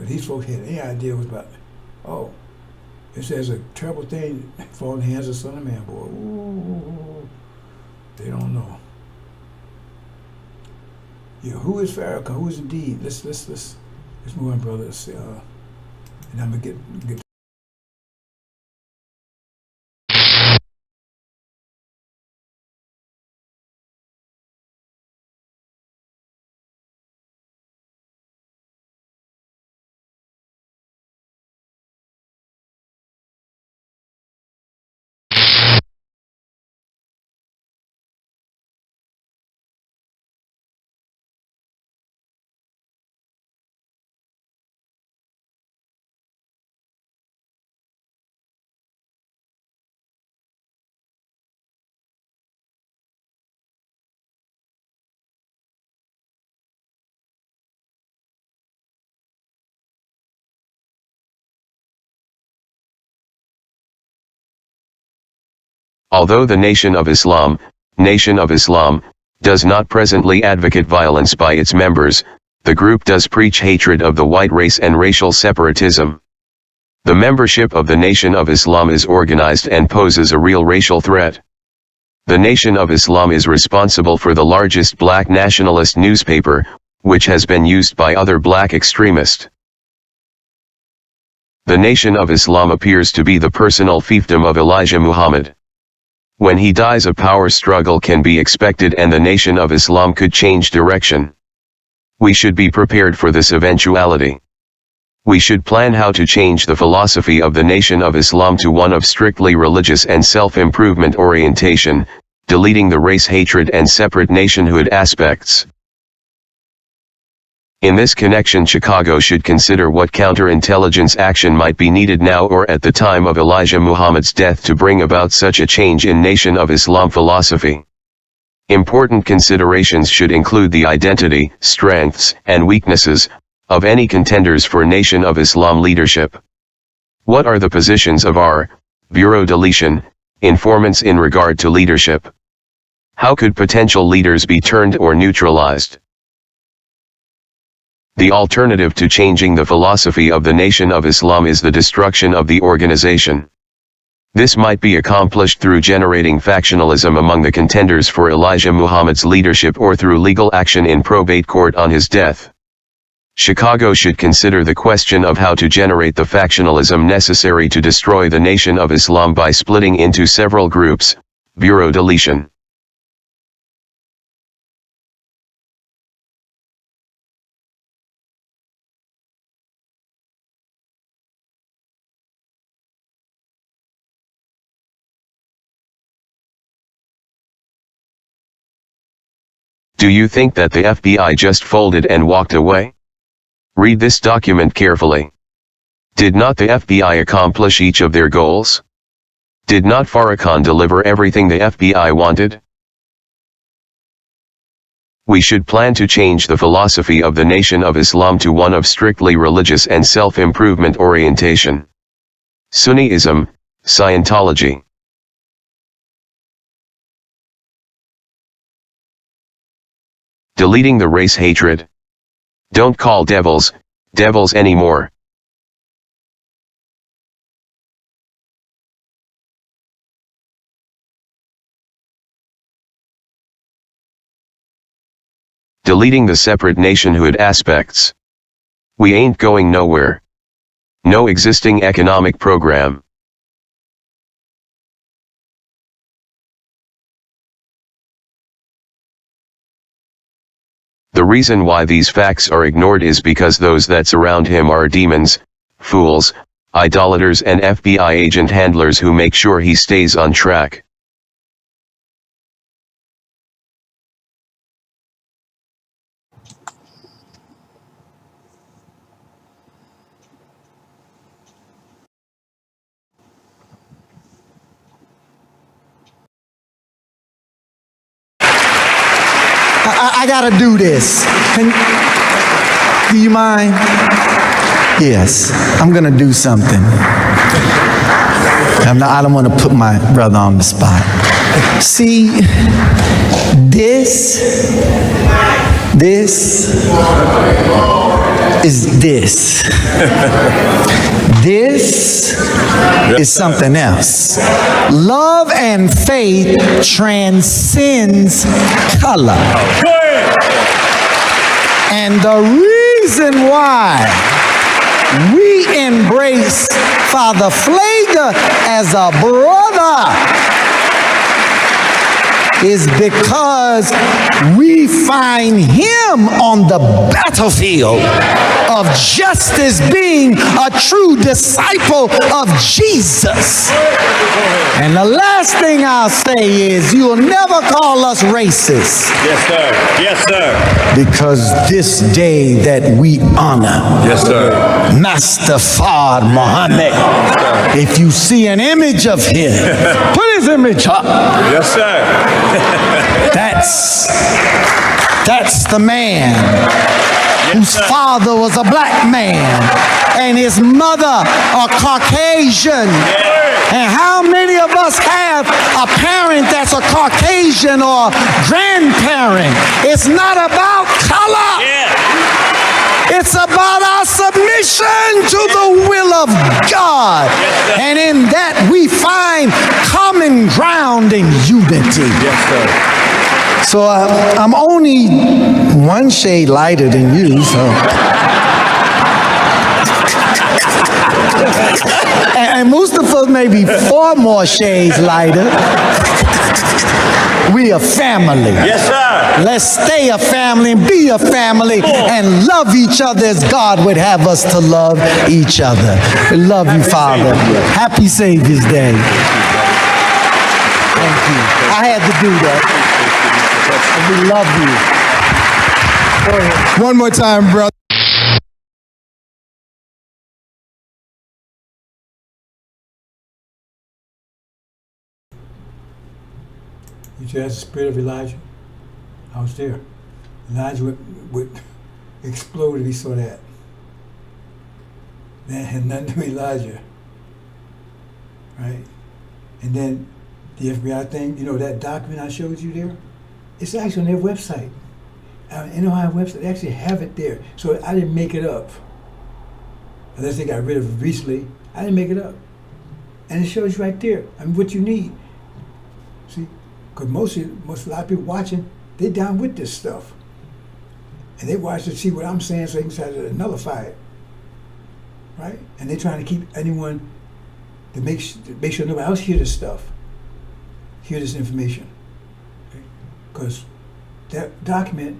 These folks had any idea what about, it says a terrible thing fall in the hands of the Son of Man, boy. Ooh, they don't know. Yeah, who is FARRAKHAN? Who is indeed? Let's move on, brothers. And I'm gonna get. Although the Nation of Islam, does not presently advocate violence by its members, the group does preach hatred of the white race and racial separatism. The membership of the Nation of Islam is organized and poses a real racial threat. The Nation of Islam is responsible for the largest black nationalist newspaper, which has been used by other black extremists. The Nation of Islam appears to be the personal fiefdom of Elijah Muhammad. When he dies, a power struggle can be expected and the Nation of Islam could change direction. We should be prepared for this eventuality. We should plan how to change the philosophy of the Nation of Islam to one of strictly religious and self-improvement orientation, deleting the race hatred and separate nationhood aspects. In this connection, Chicago should consider what counterintelligence action might be needed now or at the time of Elijah Muhammad's death to bring about such a change in Nation of Islam philosophy. Important considerations should include the identity, strengths, and weaknesses of any contenders for Nation of Islam leadership. What are the positions of our bureau deletion informants in regard to leadership? How could potential leaders be turned or neutralized? The alternative to changing the philosophy of the Nation of Islam is the destruction of the organization. This might be accomplished through generating factionalism among the contenders for Elijah Muhammad's leadership or through legal action in probate court on his death. Chicago should consider the question of how to generate the factionalism necessary to destroy the Nation of Islam by splitting into several groups, bureau deletion. Do you think that the FBI just folded and walked away? Read this document carefully. Did not the FBI accomplish each of their goals? Did not Farrakhan deliver everything the FBI wanted? We should plan to change the philosophy of the Nation of Islam to one of strictly religious and self-improvement orientation. Sunniism, Scientology. Deleting the race hatred. Don't call devils anymore. Deleting the separate nationhood aspects. We ain't going nowhere. No existing economic program. The reason why these facts are ignored is because those that surround him are demons, fools, idolaters and FBI agent handlers who make sure he stays on track. I gotta do this. Do you mind? Yes, I'm gonna do something. I don't want to put my brother on the spot. See, this is this. This is something else. Love and faith transcends color. And the reason why we embrace Father Flagger as a brother is because we find him on the battlefield of justice, being a true disciple of Jesus. And the last thing I'll say is, you'll never call us racist. Yes, sir. Yes, sir. Because this day that we honor, Yes, sir. Master Fard Muhammad, if you see an image of him, put his image up. Yes, sir. That's the man whose father was a black man and his mother a Caucasian. And how many of us have a parent that's a Caucasian or grandparent? It's not about color. It's about our submission to the will of God. And in that we find common ground and unity. Yes, sir. So I'm only one shade lighter than you, so. And Mustafa maybe 4 more shades lighter. We a family. Yes, sir. Let's stay a family and be a family and love each other as God would have us to love each other. We love you, Father. Happy Savior's Day. Thank you. I had to do that. We love you. Go ahead. One more time, brother. You said that's the spirit of Elijah? I was there. Elijah would explode if he saw that. That had nothing to do with Elijah. Right? And then the FBI thing, you know, that document I showed you there? It's actually on their website. NOI website, they actually have it there. So I didn't make it up. Unless they got rid of it recently. I didn't make it up. And it shows you right there. I mean, what you need. See? Because a lot of people watching, they down with this stuff. And they watch to see what I'm saying so they can try to nullify it. Right? And they're trying to keep anyone to make sure nobody else hear this stuff. Hear this information. Because that document,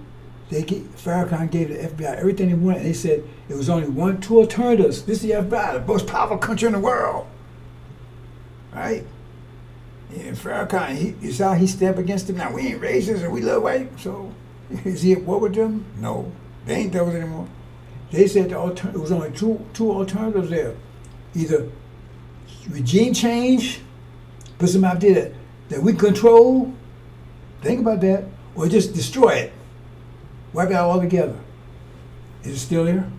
Farrakhan gave the FBI everything they wanted, and they said it was only 2 alternatives. This is the FBI, the most powerful country in the world. Right? And Farrakhan, you saw he stepped against them. Now, we ain't racist and we love white, so Is he at war with them? No, they ain't devils anymore. They said it was only two alternatives there. Either regime change, put some out there that we control, think about that, or just destroy it, wipe it out altogether. Is it still there?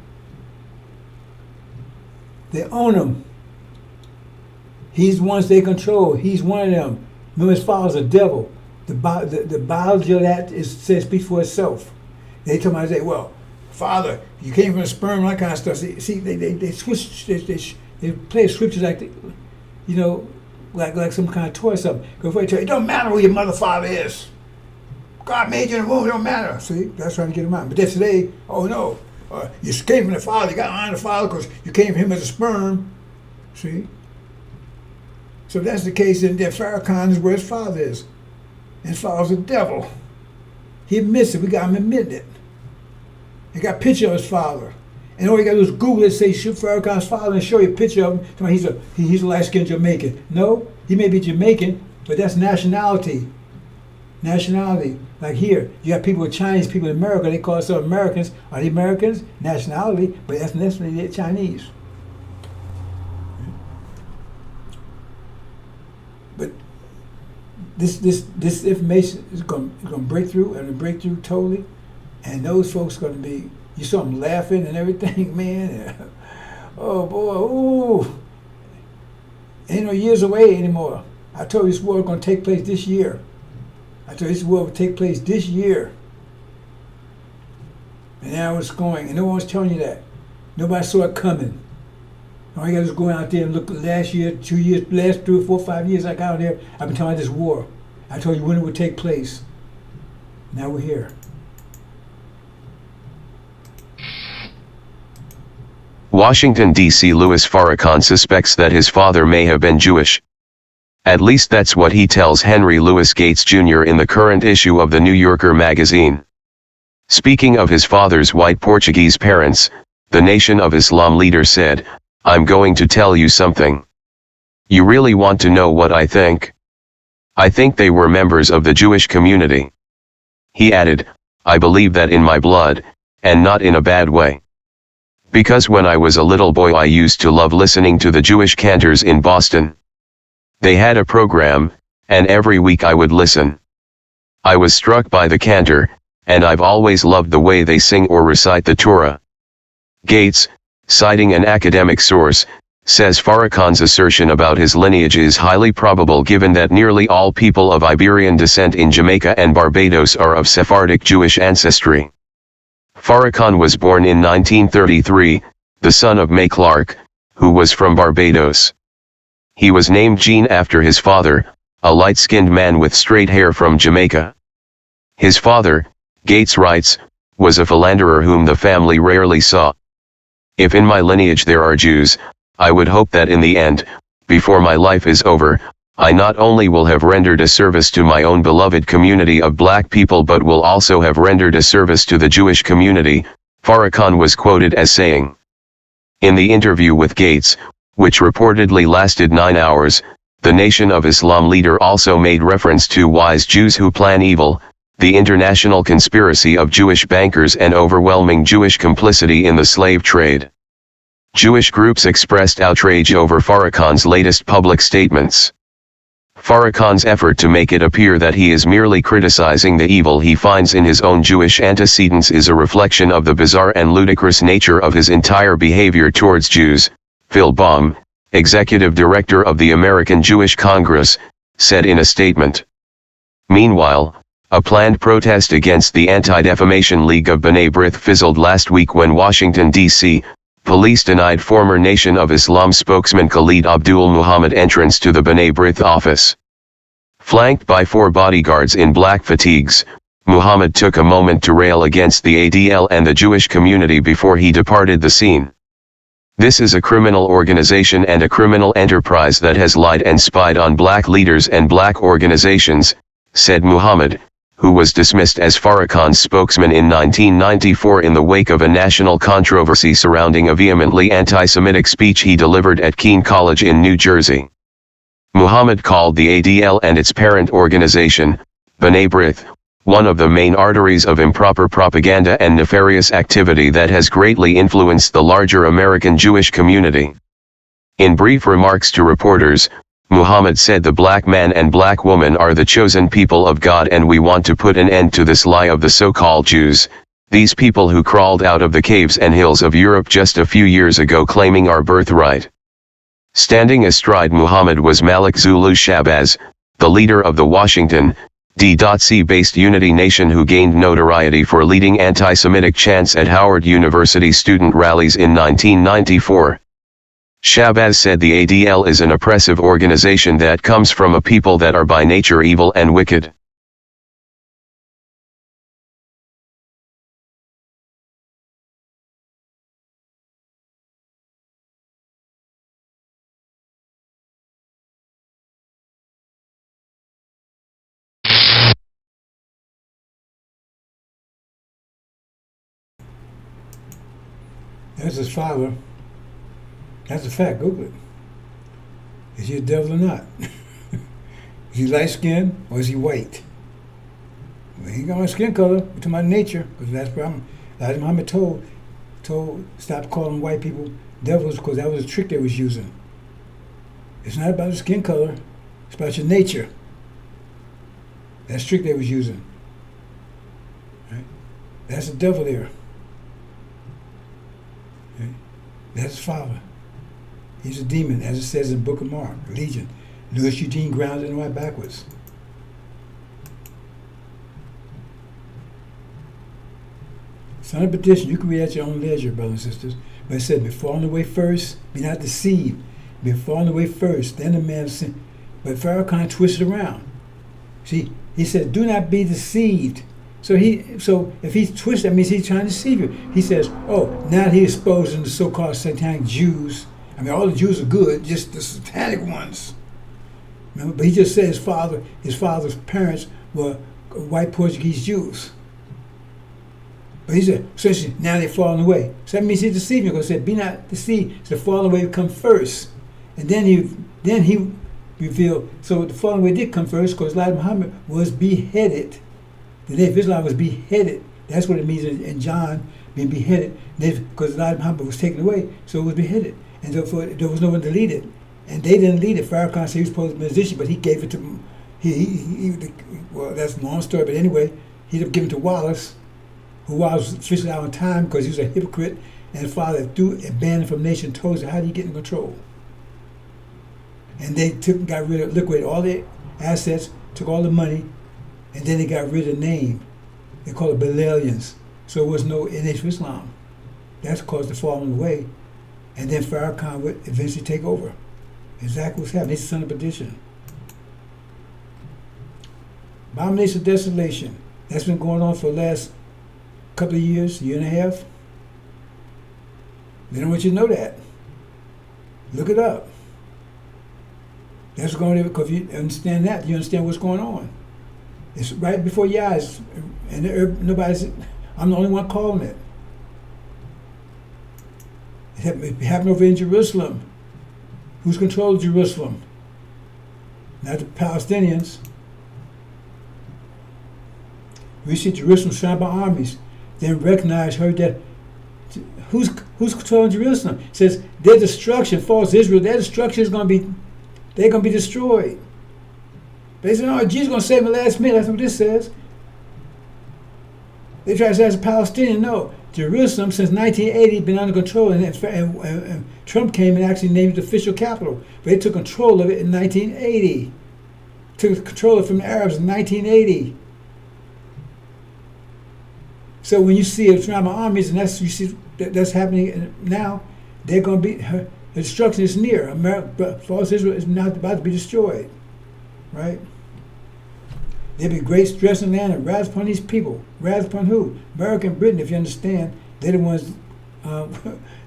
They own him. He's the ones they control. He's one of them. Remember, his father's a devil. The biology of that says speaks for itself. They told me, well, Father, you came from a sperm, and that kind of stuff. See, they switch, they play scriptures like, like some kind of toy or something. Before they tell you, it don't matter who your mother, father is. God made you in the womb, it don't matter. See, that's trying to get them out. But then today, oh no, you came from the father, you got to honor the father because you came from him as a sperm. See? So if that's the case, then Farrakhan is where his father is. And his father's a devil. He admits it, we got him admitting it. He got a picture of his father. And all you got to do is Google it, say shoot Farrakhan's father and show you a picture of him. He's a light-skinned Jamaican. No, he may be Jamaican, but that's nationality. Nationality. Like here, you got people with Chinese people in America, they call themselves Americans. Are they Americans? Nationality, but ethnicity, they're Chinese. But this information is going to break through, and break through totally. And those folks going to be, you saw them laughing and everything, man. Oh boy, ooh. Ain't no years away anymore. I told you this war was going to take place this year. I told you this war would take place this year. And now it's going, and no one was telling you that. Nobody saw it coming. All you got to do is go out there and look last year, 2 years, last 3 or 4, 5 years I got out there, I've been talking about this war. I told you when it would take place. Now we're here. Washington, D.C. Louis Farrakhan suspects that his father may have been Jewish. At least that's what he tells Henry Louis Gates Jr. in the current issue of the New Yorker magazine. Speaking of his father's white Portuguese parents, the Nation of Islam leader said, "I'm going to tell you something. You really want to know what I think? I think they were members of the Jewish community." He added, "I believe that in my blood, and not in a bad way. Because when I was a little boy I used to love listening to the Jewish cantors in Boston. They had a program, and every week I would listen. I was struck by the cantor, and I've always loved the way they sing or recite the Torah." Gates, citing an academic source, says Farrakhan's assertion about his lineage is highly probable given that nearly all people of Iberian descent in Jamaica and Barbados are of Sephardic Jewish ancestry. Farrakhan was born in 1933, the son of May Clark, who was from Barbados. He was named Gene after his father, a light-skinned man with straight hair from Jamaica. His father, Gates writes, was a philanderer whom the family rarely saw. "If in my lineage there are Jews, I would hope that in the end, before my life is over, I not only will have rendered a service to my own beloved community of black people but will also have rendered a service to the Jewish community," Farrakhan was quoted as saying. In the interview with Gates, which reportedly lasted 9 hours, the Nation of Islam leader also made reference to wise Jews who plan evil, the international conspiracy of Jewish bankers and overwhelming Jewish complicity in the slave trade. Jewish groups expressed outrage over Farrakhan's latest public statements. Farrakhan's effort to make it appear that he is merely criticizing the evil he finds in his own Jewish antecedents is a reflection of the bizarre and ludicrous nature of his entire behavior towards Jews, Phil Baum, executive director of the American Jewish Congress, said in a statement. Meanwhile, a planned protest against the Anti-Defamation League of B'nai B'rith fizzled last week when Washington, D.C., police denied former Nation of Islam spokesman Khalid Abdul Muhammad entrance to the B'nai B'rith office. Flanked by 4 bodyguards in black fatigues, Muhammad took a moment to rail against the ADL and the Jewish community before he departed the scene. "This is a criminal organization and a criminal enterprise that has lied and spied on black leaders and black organizations," said Muhammad, who was dismissed as Farrakhan's spokesman in 1994 in the wake of a national controversy surrounding a vehemently anti-Semitic speech he delivered at Keene College in New Jersey. Muhammad called the ADL and its parent organization, B'nai B'rith, one of the main arteries of improper propaganda and nefarious activity that has greatly influenced the larger American Jewish community. In brief remarks to reporters, Muhammad said the black man and black woman are the chosen people of God, and we want to put an end to this lie of the so-called Jews, these people who crawled out of the caves and hills of Europe just a few years ago claiming our birthright. Standing astride Muhammad was Malik Zulu Shabazz, the leader of the Washington, D.C.-based Unity Nation, who gained notoriety for leading anti-Semitic chants at Howard University student rallies in 1994. Shabazz said the ADL is an oppressive organization that comes from a people that are by nature evil and wicked. That's his father. That's a fact. Google it. Is he a devil or not? Is he light skinned or is he white? Well, he ain't got my skin color. We're talking about nature, because that's what Elijah Muhammad told stop calling white people devils, because that was a trick they was using. It's not about the skin color. It's about your nature. That's the trick they was using. Right? That's the devil there. Right? That's his father. He's a demon, as it says in the Book of Mark, Legion. Louis Eugene grounded and right backwards. Son of perdition, you can read at your own leisure, brothers and sisters. But it said, be fallen away first, be not deceived. Be fallen away first, then the man of sin. But FARRAKHAN twisted around. See, he said, do not be deceived. So if he's twisted, that means he's trying to deceive you. He says, oh, now he's exposing the so-called satanic Jews. I mean, all the Jews are good, just the satanic ones. Remember? But he just said his father's parents were white Portuguese Jews. But he said, essentially, now they're falling away. So that means he's deceiving you, because he said, be not deceived. So the falling away would come first. And then he revealed, so the falling away did come first, because Elijah Muhammad was beheaded. The day of Islam was beheaded. That's what it means in John, being beheaded. Because Elijah Muhammad was taken away, so it was beheaded. And therefore, there was no one to lead it. And they didn't lead it. FARRAKHAN said he was supposed to be a musician, but he gave it to, well, that's a long story, but anyway, he ended up giving it to Wallace, who was officially out on time because he was a hypocrite, and his father threw a ban from nation, told him, how do you get in control? And they liquidated all their assets, took all the money, and then they got rid of the name. They called it Bilalians. So it was no NH for Islam. That's caused the falling away. And then FARRAKHAN would eventually take over. Exactly what's happening. He's the son of perdition. Abomination of desolation. That's been going on for the last couple of years, year and a half. They don't want you to know that. Look it up. That's going on, because if you understand that, you understand what's going on. It's right before your eyes, and I'm the only one calling it. It happened over in Jerusalem. Who's controlling Jerusalem? Not the Palestinians. We see Jerusalem surrounded by armies. Then recognize, heard that. Who's controlling Jerusalem? It says their destruction falls Israel. Their destruction is going to be, they're going to be destroyed. They say, oh, Jesus is going to save them last minute. That's what this says. They try to say as a Palestinian. No. Jerusalem, since 1980, been under control, and Trump came and actually named it the official capital. But they took control of it in 1980. Took control of it from the Arabs in 1980. So when you see it surrounded by armies, and that's happening now, they're going to be, the destruction is near. America, false Israel is not about to be destroyed, right? There'll be great stress in the land and wrath upon these people. Wrath upon who? America and Britain, if you understand. They're the ones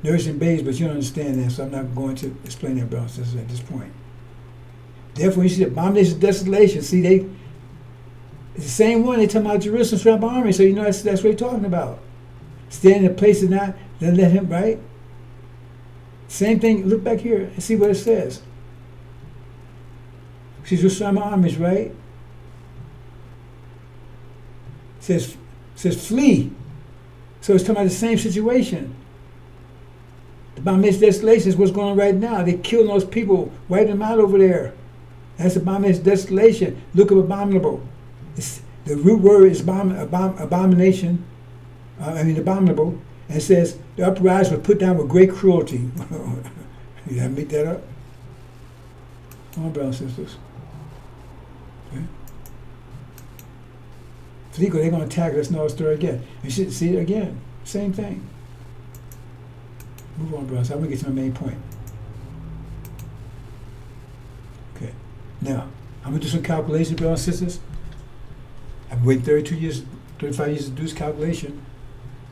nursing babies, but you don't understand that, so I'm not going to explain that, brothers and sisters, at this point. Therefore, you see the abomination of desolation. See, it's the same one they talking about Jerusalem surrounded by armies, so you know that's what they're talking about. Stand in a place and not, then let him, right? Same thing, look back here and see what it says. See, surrounded by armies, right? says flee. So it's talking about the same situation. The abomination desolation is what's going on right now. They're killing those people, wiping them out over there. That's abomination desolation. Look up abominable. The root word is abomination. Abominable. And it says the uprising was put down with great cruelty. You gotta make that up. Come on, brothers and sisters. Okay. Flee, they're going to attack us. Another story again. You should see it again. Same thing. Move on, brothers. I'm going to get to my main point. Okay. Now, I'm going to do some calculations, brothers and sisters. I've been waiting 35 years to do this calculation.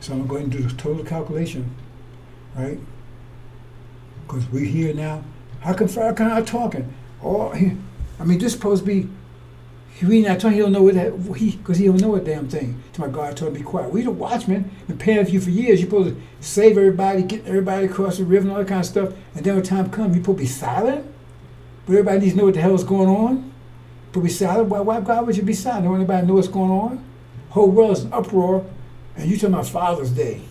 So I'm going to go ahead and do the total calculation. Right? Because we're here now. How come Farrakhan not talking? This is supposed to be. He not talking. He don't know what that. Because he don't know a damn thing. To my God, told him to be quiet. We the watchmen. Been paying for you for years. You're supposed to save everybody, get everybody across the river, and all that kind of stuff. And then when time comes, you're supposed to be silent. But everybody needs to know what the hell is going on. But be silent. Why God would you be silent? Don't anybody know what's going on? Whole world is in uproar, and you talking about Father's Day.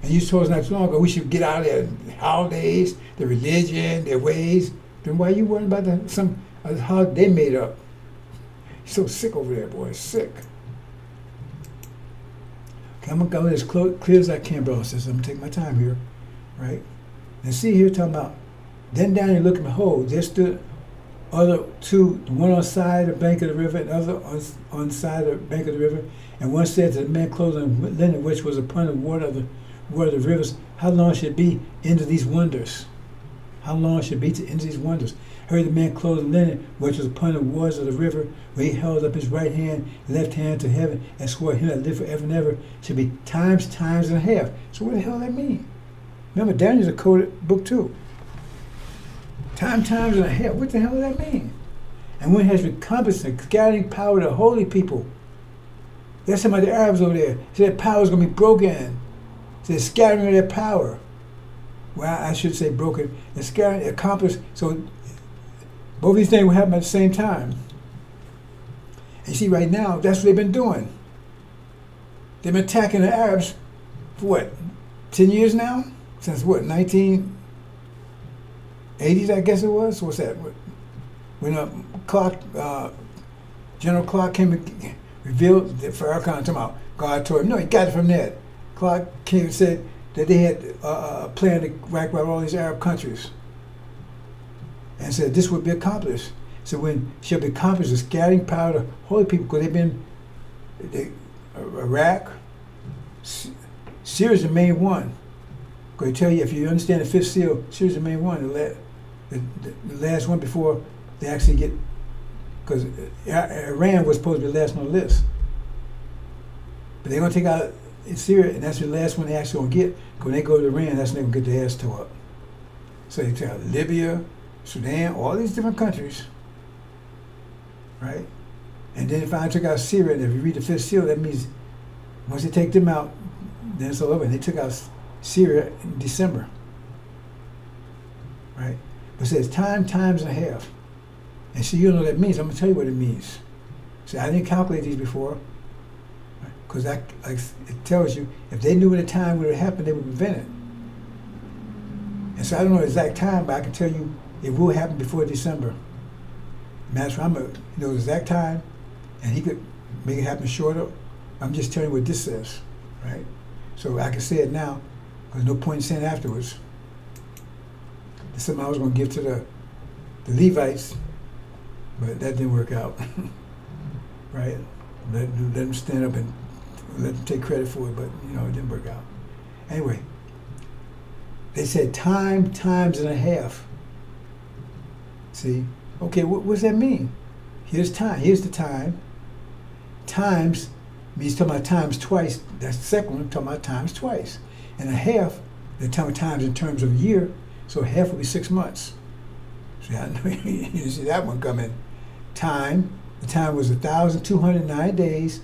And you told us not too long ago we should get out of their holidays, their religion, their ways. Then why are you worrying about some holiday they made up? You're so sick over there, boy. Sick. Okay, I'm going to go as clear as I can, bro. Since I'm going to take my time here. Right? And see here talking about, then down you look and behold, there stood other two, one on the side of the bank of the river, and other on the side of the bank of the river. And one said to the man clothed in linen, which was upon the water of the rivers, how long should it be into these wonders? How long should it be to into these wonders? Heard the man clothed in linen, which was upon the waters of the river, where he held up his right hand, left hand to heaven, and swore him that lived forever and ever should be times and a half. So what the hell does that mean? Remember, Daniel's a coded book too. Times and a half. What the hell does that mean? And when has recompassed the scattering power of the holy people. That's some of the Arabs over there. So that power is going to be broken. So the scattering of their power. Well, I should say broken. The scattering, accomplished. So both these things will happen at the same time. And you see, right now, that's what they've been doing. They've been attacking the Arabs for what, 10 years now? Since what, 1980s, I guess it was? What's that? When General Clark came and revealed that Farrakhan, talking about God told him, no, he got it from that. Clark came and said that they had a plan to wipe out all these Arab countries. And said this would be accomplished. So when shall be accomplished, the scattering power of the holy people, because they've been, Iraq, Syria's the main one. Because they tell you, if you understand the fifth seal, Syria's the main one, the last one before they actually get, because Iran was supposed to be the last on the list. But they're going to take out Syria, and that's the last one they actually going to get. Because when they go to Iran, that's when they're going to get their ass tore up. So they take out Libya, Sudan, all these different countries, right? And then if I took out Syria, and if you read the fifth seal, that means once they take them out, then it's all over. And they took out Syria in December, right? But it says times and a half. And so you know what that means. I'm going to tell you what it means. See, I didn't calculate these before, because it tells you, if they knew at the time when it happened, they would prevent it. And so I don't know the exact time, but I can tell you it will happen before December. Master, I'm going to know the exact time, and he could make it happen shorter. I'm just telling you what this says, right? So I can say it now, because no point in saying it afterwards. It's something I was going to give to the Levites, but that didn't work out, right? Let them stand up and let them take credit for it, but it didn't work out. Anyway, they said times and a half. See? Okay, what does that mean? Here's time. Here's the time. Times means talking about times twice. That's the second one, talking about times twice. And a half, they're talking about times in terms of a year, so a half will be 6 months. See, I know you see that one coming. Time, the time was 1,209 days,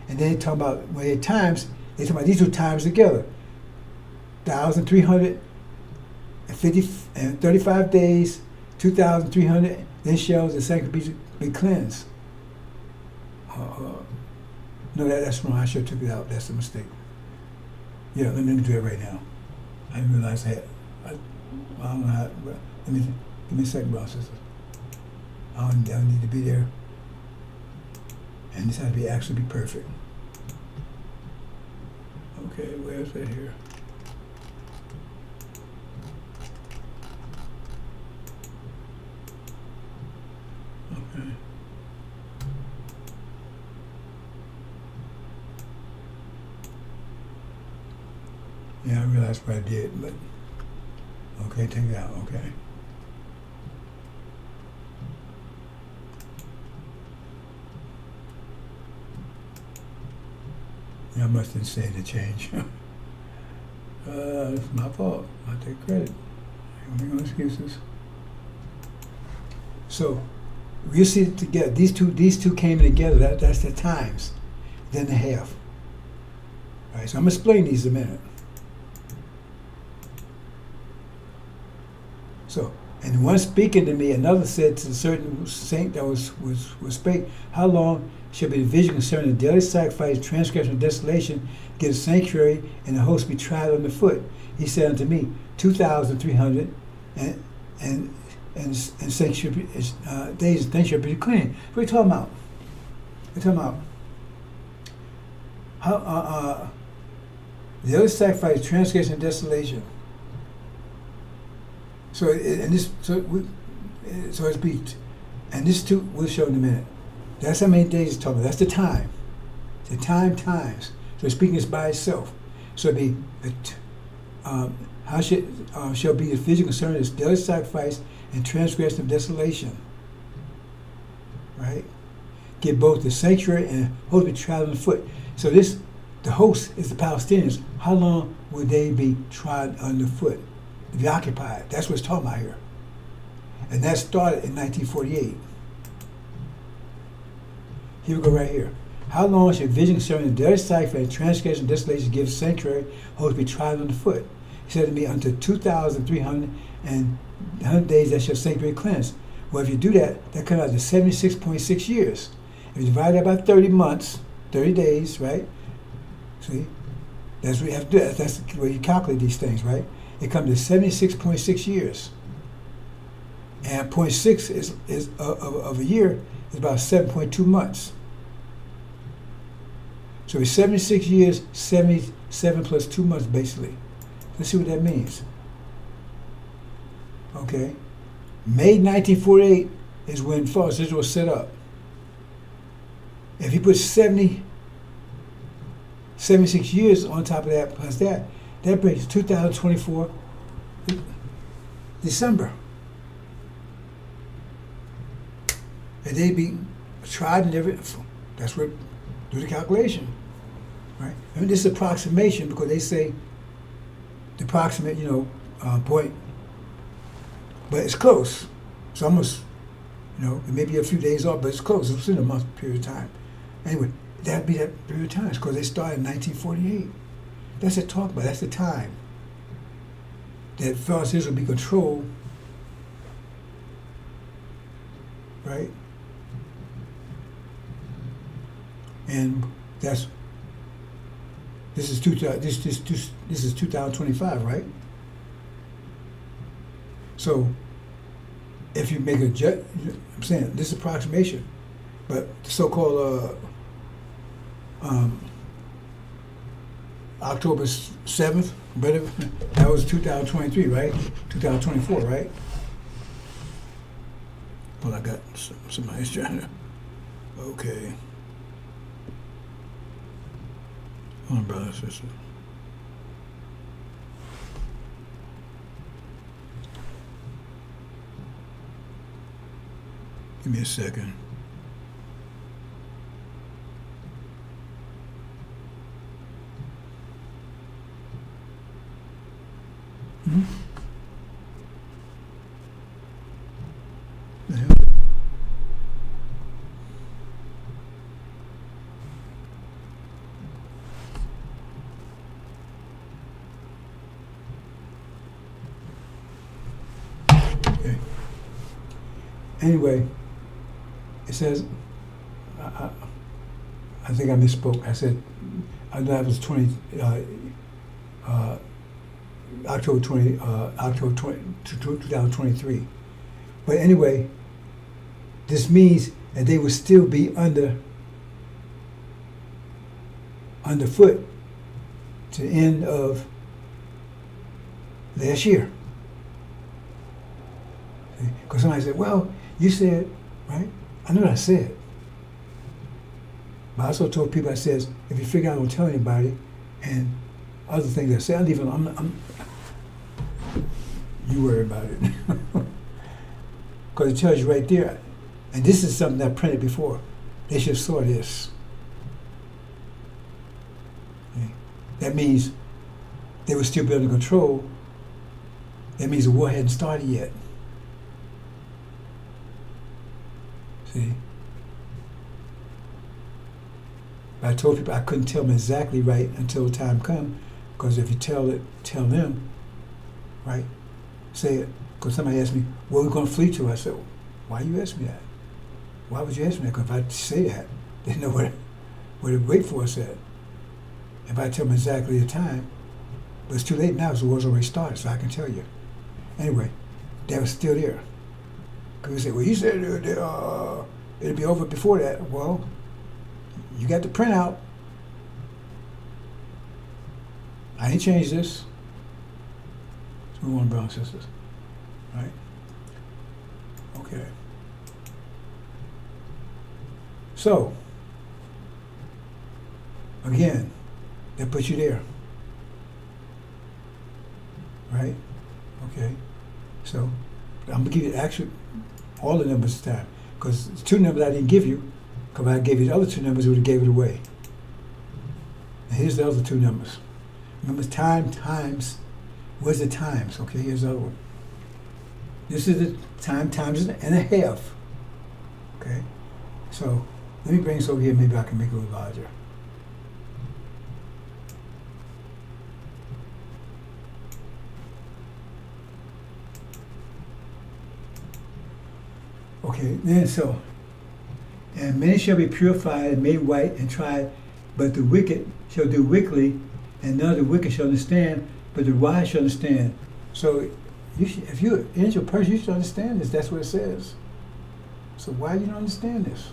and then they talk about, when they times, they talk about these two times together. 1,335 days, 2,300, then shall the sanctuary be cleansed. No, that's wrong. I should have took it out. That's a mistake. Yeah, let me do it right now. I didn't realize I had. I don't know how. Let me give me a second, bro, sister. I don't need to be there. And this has to be actually be perfect. Okay, where's it here? Okay. Yeah, I realized what I did, but okay, take it out, okay. Yeah, I must have said to change. It's my fault. I take credit. No excuses. So you see it together. These two came together. That's the times, then the half. All right. So I'm gonna explain these in a minute. So, and one speaking to me, another said to a certain saint that was spake, how long shall be the vision concerning the daily sacrifice, transgression, and desolation, get a sanctuary, and the host be tried on the foot? He said unto me, 2,300 and sanctuary days and sanctuary be clean. What are you talking about? We're talking about how the daily sacrifice, transgression, and desolation. So it's beat, and this too we'll show in a minute. That's how many days it's talking about. That's the time. The times. So speaking is by itself. So it'd be how shall be the vision concerning this daily sacrifice and transgression of desolation. Right? Get both the sanctuary and host be trod on the foot. So the host is the Palestinians. How long will they be trod underfoot? To be occupied. That's what it's talking about here. And that started in 1948. Here we go right here. How long shall vision concerning the daily sacrifice and transgression and desolation give sanctuary, host be tried on the foot? He said to me, unto 2,300 and 100 days that shall sanctuary cleanse. Well, if you do that, that comes out to 76.6 years. If you divide that by 30 months, 30 days, right? See? That's what you have to do. That's the way you calculate these things, right? It comes to 76.6 years. And 0.6 is of a year is about 7.2 months. So it's 76 years, 77 plus 2 months, basically. Let's see what that means. Okay. May 1948 is when False Israel was set up. If you put 76 years on top of that, plus that brings 2024 December. And they be tried and everything. That's what, do the calculation. Right? And this is approximation because they say the approximate, point, but it's close. It's almost, it may be a few days off, but it's close. It's in a month period of time. Anyway, that'd be that period of time because they started in 1948. That's the talk about. That's the time that false Israel be controlled, right? And this is 2025, right? So if you make I'm saying this is approximation, but the so-called October 7th, that was 2023, right? 2024, right? Well, I got somebody's trying to. Okay. Hold on, brother, sister. Give me a second. Mm-hmm. The hell? Okay. Anyway, it says, I think I misspoke. I said that was October 2023. But anyway, this means that they would still be underfoot to the end of last year. Because somebody said, well, you said, right? I know what I said. But I also told people, I says, if you figure out I don't tell anybody, and other things I say, I leave it, you worry about it. Because it tells you right there, and this is something I printed before, they should have saw this. Okay. That means they were still building control. That means the war hadn't started yet. See? But I told people I couldn't tell them exactly right until the time come, because if you tell them, right, say it. Because somebody asked me, where are we going to flee to? I said, why you ask me that? Why would you ask me that? Because if I say that, they know where to wait for us at. If I tell them exactly the time, but it's too late now because the war's already started, so I can tell you. Anyway, they were still there. Because we said, well, you said it'd be over before that. Well, you got the printout. I ain't changed this. Let's move on, brothers and sisters. Right? Okay. So, again, that puts you there. Right? Okay. So, I'm going to give you all the numbers this time. Because the two numbers I didn't give you, because if I gave you the other two numbers, it would have gave it away. And here's the other two numbers. Remember, times, where's the times? Okay, here's the other one. This is the times and a half. Okay? So, let me bring this over here, maybe I can make it a little larger. Okay, then so, and many shall be purified and made white and tried, but the wicked shall do wickedly, and none of the wicked shall understand, but the wise shall understand. So, if you're an angel person, you should understand this. That's what it says. So why you don't understand this?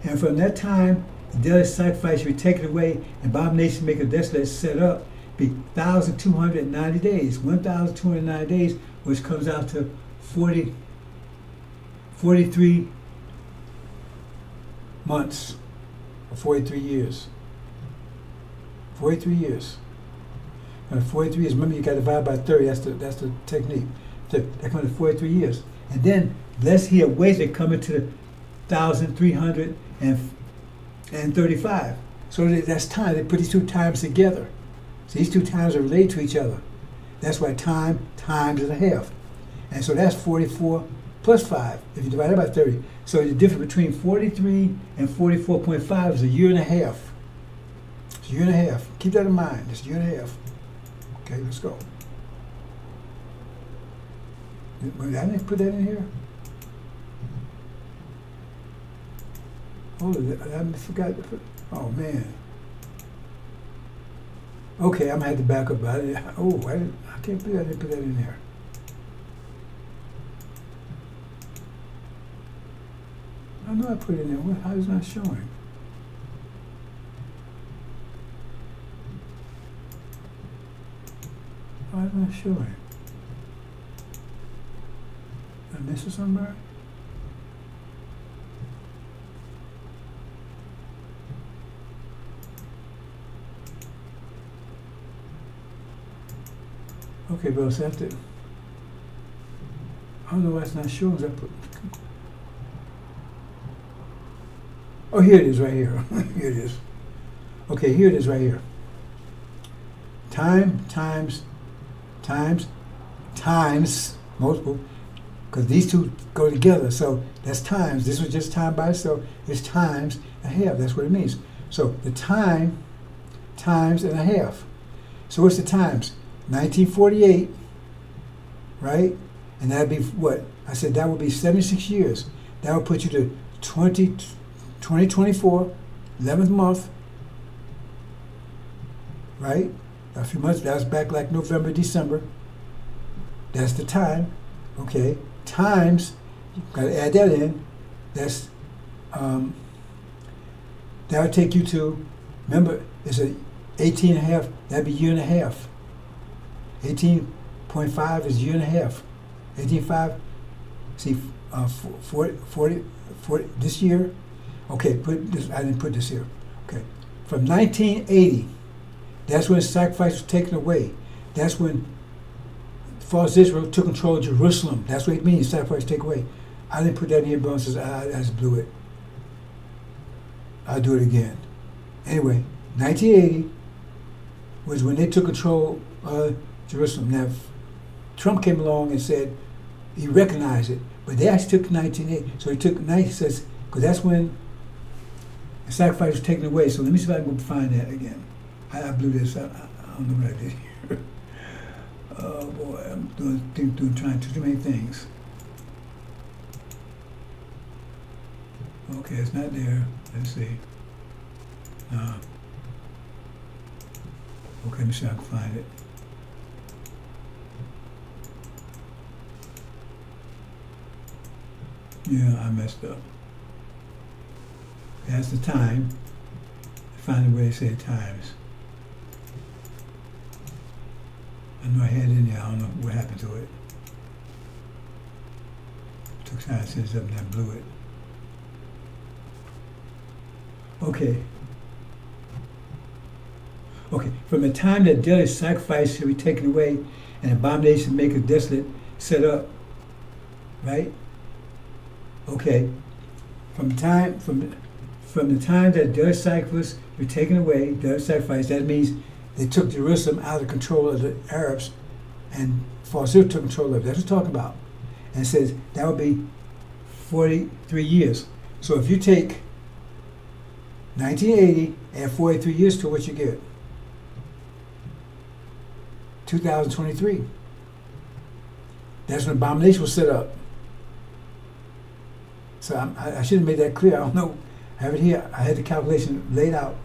And from that time, the daily sacrifice shall be taken away, and abomination make a desolate set up, be 1,290 days. 1,290 days, which comes out to 43 months, or 43 years. 43 years. 43 years, remember you got to divide by 30, that's the technique. That comes to 43 years. And then, let's hear ways that come into the 1,335. So that's time, they put these two times together. So these two times are related to each other. That's why times and a half. And so that's 44 plus 5, if you divide it by 30. So the difference between 43 and 44.5 is a year and a half. It's a year and a half. Keep that in mind, it's a year and a half. Okay, let's go. I didn't put that in here. Oh, I forgot to put, oh man. Okay, I'm gonna have to back up. I can't believe I didn't put that in there. I know I put it in there. How is it not showing? Why is it not showing? Did I miss it somewhere? Okay, but I have to. I don't know why it's not showing. Oh, here it is right here. Here it is. Okay, here it is right here. Times, multiple, because these two go together. So that's times. This was just time by itself. It's times and a half. That's what it means. So the times and a half. So what's the times? 1948, right? And that'd be what? I said that would be 76 years. That would put you to 2024, 11th month, right? A few months, that's back like November, December. That's the time, okay? Times, you've got to add that in. That's, that would take you to, remember, it's a 18 and a half, that'd be a year and a half. 18.5 is a year and a half. 18.5, see, 40, this year, okay, put this, I didn't put this here, okay. From 1980, that's when sacrifice was taken away. That's when false Israel took control of Jerusalem. That's what it means, sacrifice taken away. I didn't put that in here, but I just blew it. I'll do it again. Anyway, 1980 was when they took control of Jerusalem. Now, Trump came along and said he recognized it, but they actually took 1980. So he took 90, says, because that's when the sacrifice was taken away. So let me see if I can find that again. I blew this. I don't know what I did here. Oh boy, I'm trying to do too many things. Okay, it's not there. Let's see. Okay, let me see if I can find it. Yeah, I messed up. That's the time. Find a way to say times. I know I had it in there. I don't know what happened to it. Took time to set it up and I blew it. Okay. Okay, from the time that daily sacrifice shall be taken away and abomination make a desolate set up, right? Okay, from the time that daily sacrifice be taken away, daily sacrifice, that means they took Jerusalem out of control of the Arabs and false Israel took control of it. That's what it's talking about. And it says that would be 43 years. So if you take 1980 and 43 years to what you get, 2023. That's when abomination was set up. So I should have made that clear. I don't know. I have it here. I had the calculation laid out.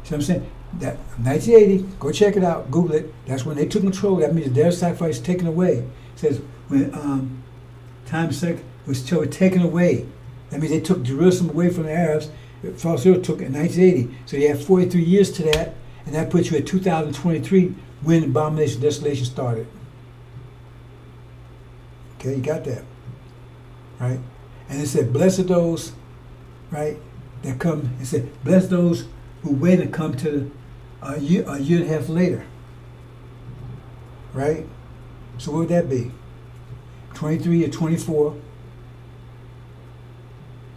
See what I'm saying? That 1980, go check it out, Google it. That's when they took control. That means their sacrifice taken away. It says when time was taken away. That means they took Jerusalem away from the Arabs. False Israel took it in 1980. So you have 43 years to that, and that puts you at 2023 when abomination desolation started. Okay, you got that, right? And it said, blessed are those, right, that come. It said, blessed those who wait and come to a year and a half later, right? So what would that be? 23 or 24,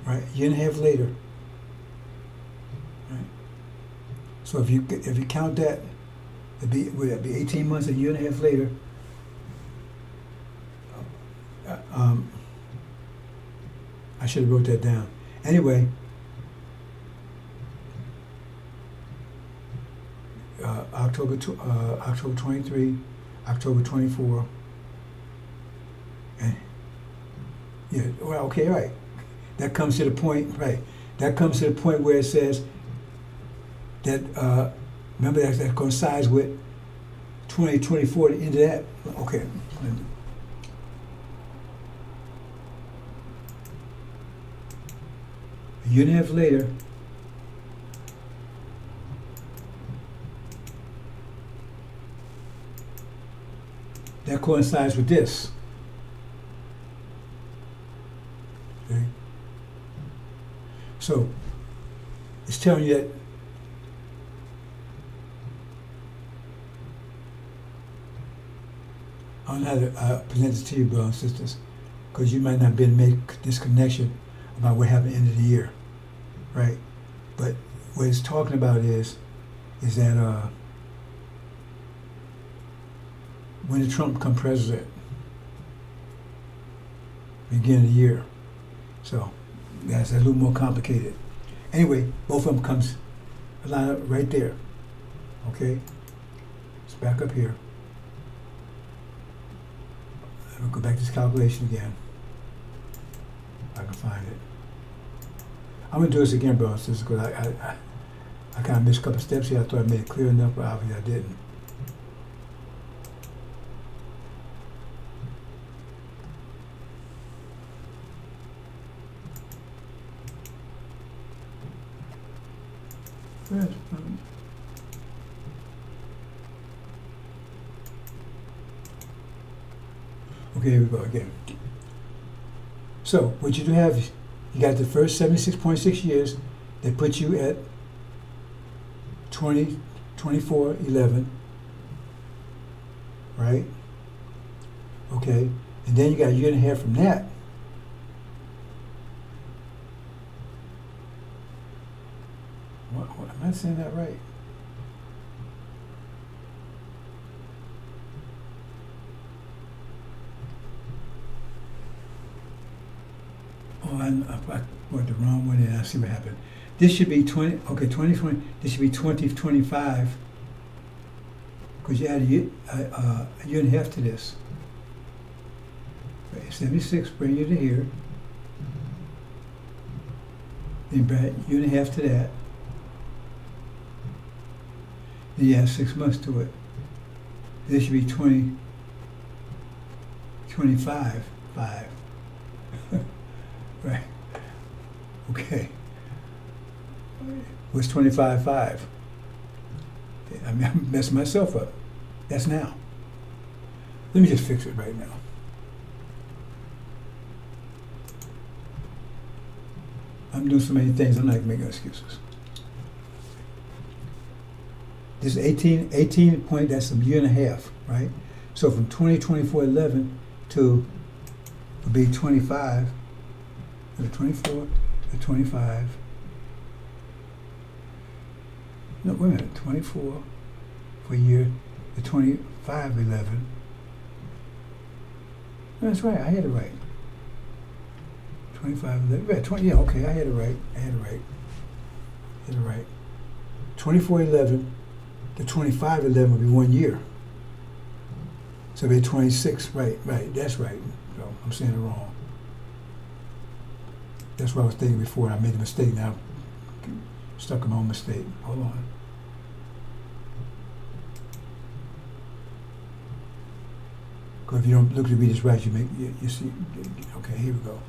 right? A year and a half later, right? So if you count that, would that be 18 months, a year and a half later? I should have wrote that down. Anyway, October 23, October 24, and yeah, well, okay, right. That comes to the point, right? That comes to the point where it says that remember that coincides with 2024, the end of that. Okay. A year and a half later, that coincides with this. Okay. So it's telling you that I don't know how to present this to you, brothers and sisters, because you might not be able to make this connection about what happened at the end of the year, right? But what it's talking about is that when Trump become president, beginning of the year, so that's a little more complicated. Anyway, both of them comes line up right there. Okay, let's back up here. I'll go back to this calculation again. If I can find it. I'm gonna do this again, brothers and sisters, because I kind of missed a couple steps here. I thought I made it clear enough, but obviously I didn't. Yes, okay, here we go again. So what you do have is you got the first 76.6 years that put you at 24/11, right? Okay, and then you got a year and a half from that. What am I saying that right? Oh, I went the wrong one and I see what happened. This should be 2020, this should be 2025. Because you add a year and a half to this. Right, 76 bring you to here. Then bring a year and a half to that. Then you add 6 months to it. This should be 25, 5. Right. Okay. What's 25/5? I mean, I'm messing myself up. That's now. Let me just fix it right now. I'm doing so many things, I'm not making excuses. This is 18 point, that's a year and a half, right? So from 2024/11 to will be 25, 24 to 25. No, wait a minute, 24 for a year to 25/11. That's right, I had it right. 25/11, yeah, 20, yeah, okay, I had it right. 24/11 to 25/11 would be 1 year. So it'd be 26, right, that's right. So I'm saying it wrong. That's what I was thinking before, and I made a mistake. Now I'm stuck in my own mistake. Hold on. Because if you don't look to read this right, you see. Okay, here we go.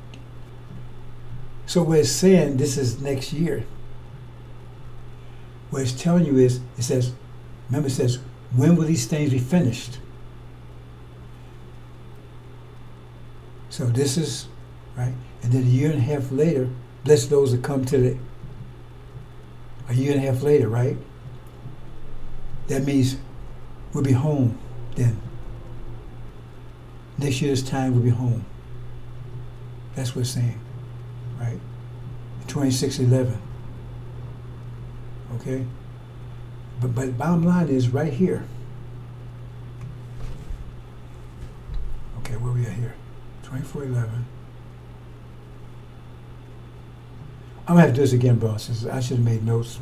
So what it's saying, this is next year. What it's telling you is, it says, remember, it says, when will these things be finished? So this is right. And then a year and a half later, bless those that come to the, a year and a half later, right? That means we'll be home then. Next year's time we'll be home. That's what it's saying, right? 26/11. Okay? But the bottom line is right here. Okay, where we at here? 24/11. I'm gonna have to do this again, bro. Since I should have made notes.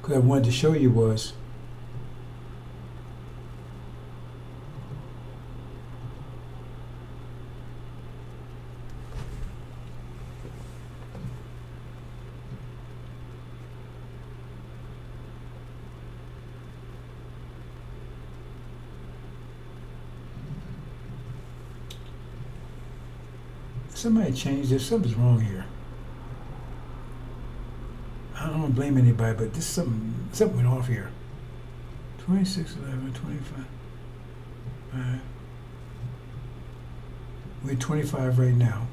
Because I wanted to show you was somebody changed this. Something's wrong here. I don't want to blame anybody, but this something went off here. 26/11, 25. All right. We're 25 right now.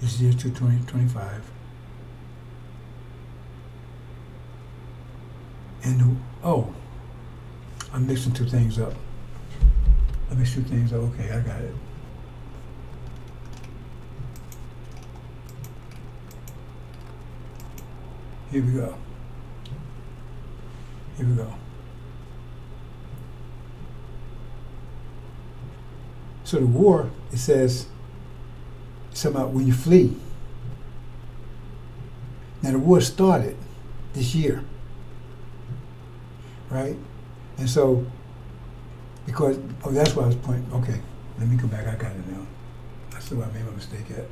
This is year 2025. And oh, I'm mixing two things up. I mixed two things up. Okay, I got it. Here we go. Here we go. So the war, it says, something about when you flee. Now the war started this year, right? And so Because, oh, that's why I was pointing. Okay, let me go back. I got it now. I see where I made my mistake at.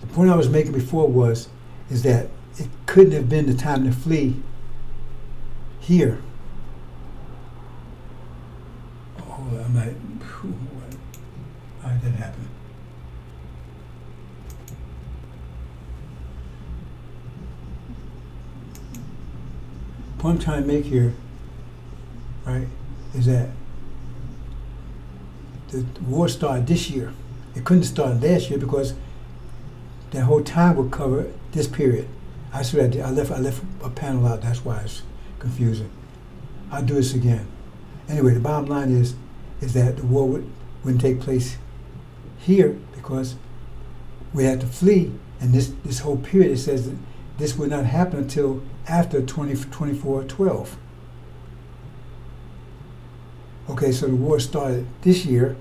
The point I was making before is that it couldn't have been the time to flee here. Oh, I might. How did that happen? The point I'm trying to make here, right, is that the war started this year. It couldn't have started last year because that whole time would cover this period. I said I left a panel out. That's why it's confusing. I'll do this again. Anyway, the bottom line is that the war wouldn't take place here because we had to flee, and this whole period, it says that this would not happen until after 24/12. Okay, so the war started this year,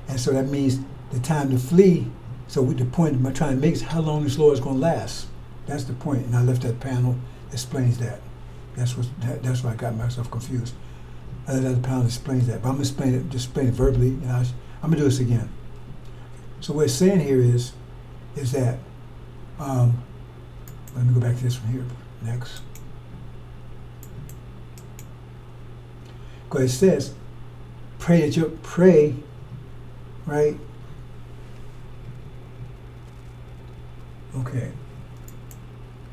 and so that means the time to flee. So the point I'm trying to make is how long this war is going to last. That's the point, and I left that panel explains that. That's why I got myself confused. That panel explains that, but I'm going to explain it verbally, and I'm going to do this again. So what it's saying here is that, let me go back to this one here next. Because it says, pray, right? Okay,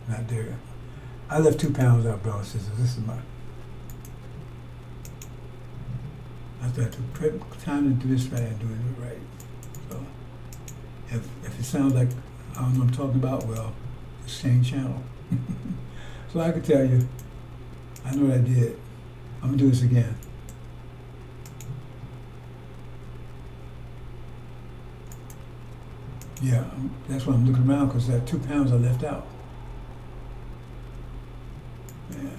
not there. I left 2 pounds out, brothers and sisters. This is my. I thought to pray time to do this right and doing it right. So, if it sounds like I don't know what I'm talking about, well, it's the same channel. So I can tell you, I know what I did. I'm gonna do this again. Yeah, that's why I'm looking around, because there are 2 pounds I left out. Yeah,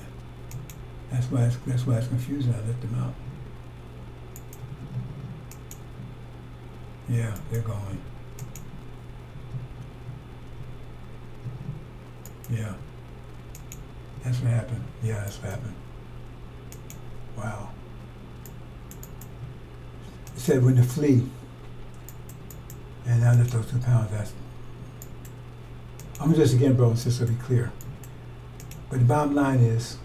that's why it's confusing. I left them out. Yeah, they're going. Yeah, that's what happened. Yeah, that's what happened. Wow. It said when to flee. And I left those 2 pounds. I'm gonna do this again, bro, and sister, to be clear. But the bottom line is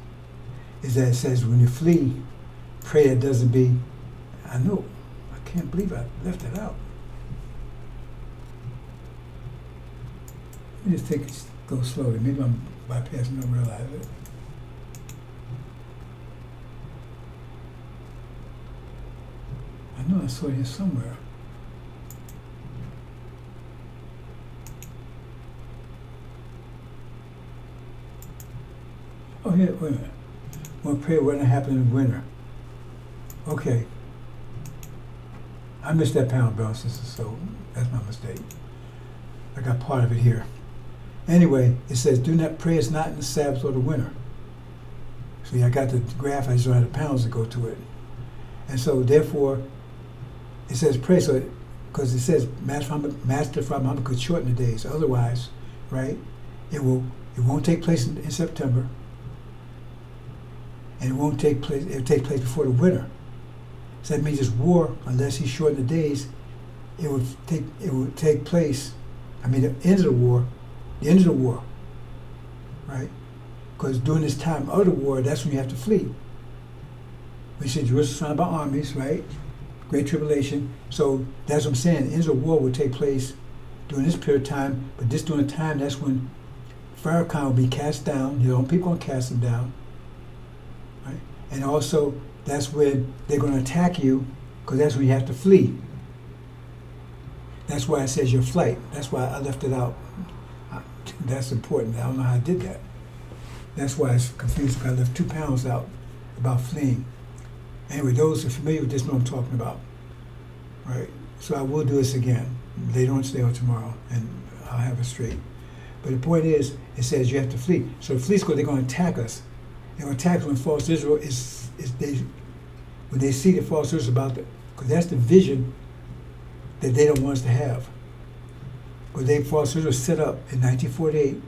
that it says when you flee, pray that doesn't be. I know. I can't believe I left it out. Let me just go slowly. Maybe I'm bypassing, don't realize it. I know I saw it here somewhere. Oh, here, wait a minute. We'll pray what happened in the winter. Okay. I missed that pound, brothers and sisters, so that's my mistake. I got part of it here. Anyway, it says, do not pray is not in the Sabbath or the winter. See, I got the graph, I just don't have the pounds to go to it. And so, therefore, it says pray, so because it says Master Father Muhammad could shorten the days. Otherwise, right, it won't take place in September. And it won't take place, it'll take place before the winter. So that means this war, unless he shortened the days, it would take place, I mean the end of the war, right? Because during this time of the war, that's when you have to flee. We said Jerusalem surrounded by armies, right? Great tribulation. So that's what I'm saying, the end of the war would take place during this period of time, but during the time, that's when FARRAKHAN will be cast down, your own people are going to cast him down. And also, that's when they're going to attack you, because that's when you have to flee. That's why it says your flight. That's why I left it out. That's important. I don't know how I did that. That's why it's confusing, because I left 2 pounds out about fleeing. Anyway, those who are familiar with this know what I'm talking about. Right? So I will do this again later on today or tomorrow, and I'll have it straight. But the point is, it says you have to flee. So the flee's because they're going to attack us. And attacks when false Israel is they when they see the false Israel about the, because that's the vision that they don't want us to have. Because they false Israel set up in 1948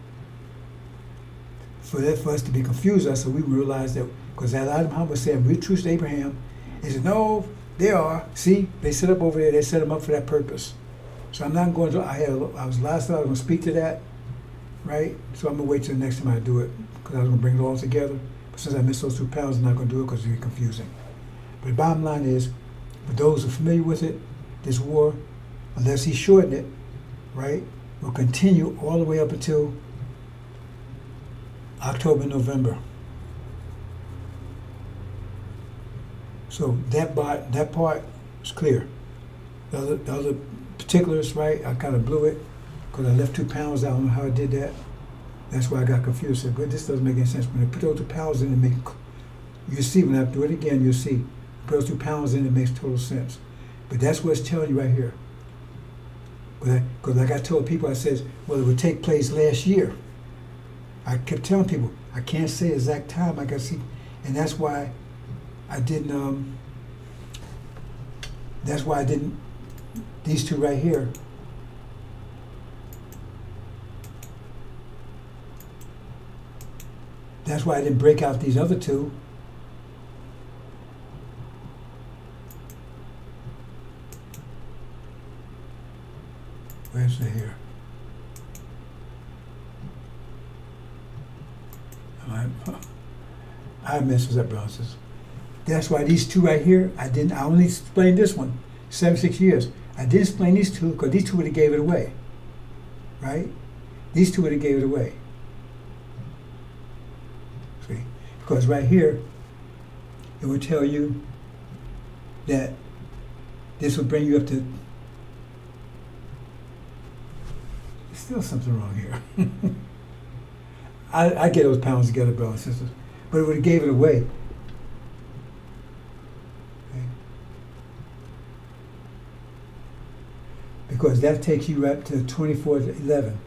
for us to be confused us, so we realized that because Elijah Muhammad was saying we're true to Abraham, he said no, they are. See, they set up over there. They set them up for that purpose. So I'm not going to. I was last time I was going to speak to that, right? So I'm gonna wait till the next time I do it because I was going to bring it all together. But since I missed those 2 pounds, I'm not going to do it because it's confusing. But the bottom line is, for those who are familiar with it, this war, unless he shortened it, right, will continue all the way up until October, November. So that part is clear. The other particulars, right, I kind of blew it because I left 2 pounds. I don't know how I did that. That's why I got confused. I said, but this doesn't make any sense. When I put those 2 pounds in, you see, when I do it again, you'll see. Put those 2 pounds in, it makes total sense. But that's what it's telling you right here. Because like I told people, I said, well, it would take place last year. I kept telling people, I can't say the exact time. I got to see. And that's why I didn't, these 2 right here. That's why I didn't break out these other 2. Where's the here? I messes up, brothers. That's why these 2 right here, I only explained this one, 76 years. I didn't explain these 2 because these 2 would have gave it away, right? These 2 would have gave it away. See, because right here, it would tell you that this would bring you up to. There's still something wrong here. I get those pounds together, brothers and sisters, but it would have gave it away. Okay. Because that takes you up to 24/11,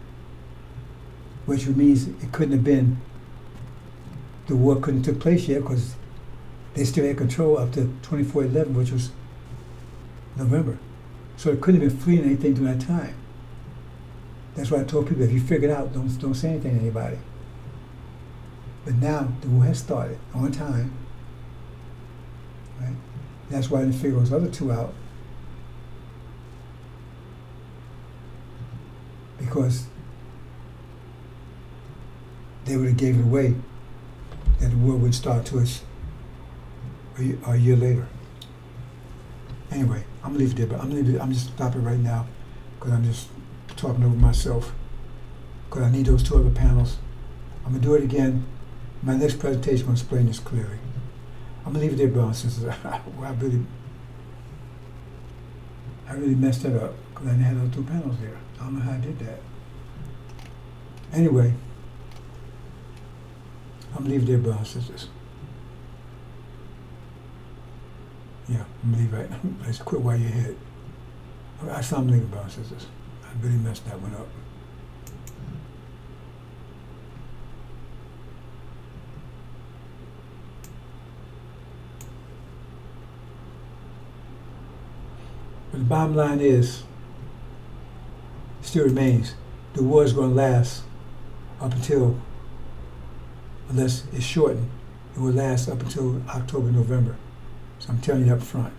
which means it couldn't have been, the war couldn't have took place yet because they still had control up to 24/11, which was November. So it couldn't have been fleeing anything during that time. That's why I told people, if you figure it out, don't say anything to anybody. But now the war has started on time, right? That's why I didn't figure those other 2 out, because they would have gave it away that the war would start to us a year later. Anyway, I'm gonna leave it there, but I'm just stopping right now because I'm just talking over myself because I need those 2 other panels. I'm gonna do it again. My next presentation is going to explain this clearly. I'm going to leave it there, brothers and sisters. I really messed that up because I didn't have those 2 panels there. I don't know how I did that. Anyway, I'm going to leave it there, brothers and sisters. Yeah, I'm going to leave it right. Let's quit while you're ahead. I saw them leaving, brothers and sisters. I really messed that one up. But the bottom line is, still remains, the war is going to last up until, unless it's shortened, it will last up until October, November. So I'm telling you up front.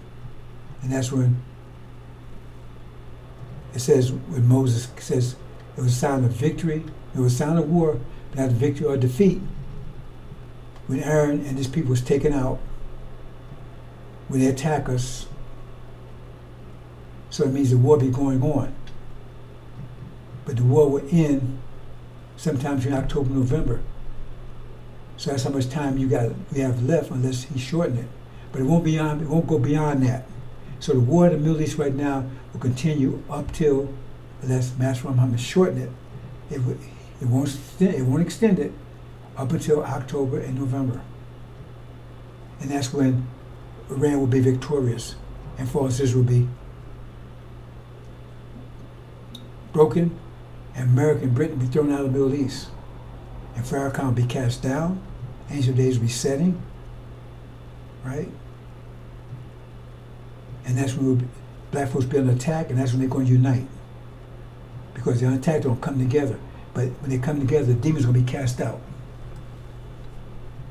And that's when it says, when Moses says it was a sign of victory, it was a sign of war, but not victory or defeat. When Aaron and his people was taken out, when they attack us, so it means the war be going on. But the war will end sometime between October and November. So that's how much time we have left unless he shortened it. But it won't go beyond that. So the war in the Middle East right now will continue up till, unless Master Muhammad shorten it, it won't extend it up until October and November. And that's when Iran will be victorious and false Israel will be broken, and America and Britain will be thrown out of the Middle East. And FARRAKHAN will be cast down, Ancient Days will be setting, right? And that's when black folks be under attack, and that's when they're going to unite. Because the attack don't come together. But when they come together, the demons are going to be cast out.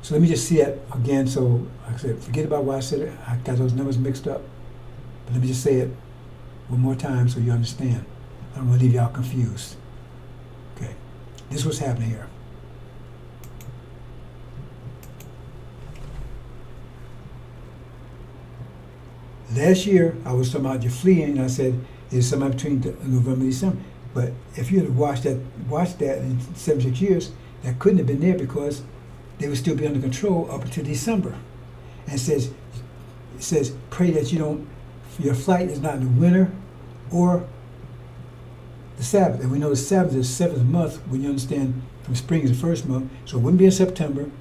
So let me just see that again. So, like I said, forget about why I said it. I got those numbers mixed up. But let me just say it one more time so you understand. I don't want to leave y'all confused. Okay. This is what's happening here. Last year, I was talking about your fleeing, and I said it's somewhere between November and December. But if you had watched that in 76 years, that couldn't have been there because they would still be under control up until December. And it says, pray that your flight is not in the winter or the Sabbath. And we know the Sabbath is the seventh month when you understand from spring is the first month. So it wouldn't be in September, and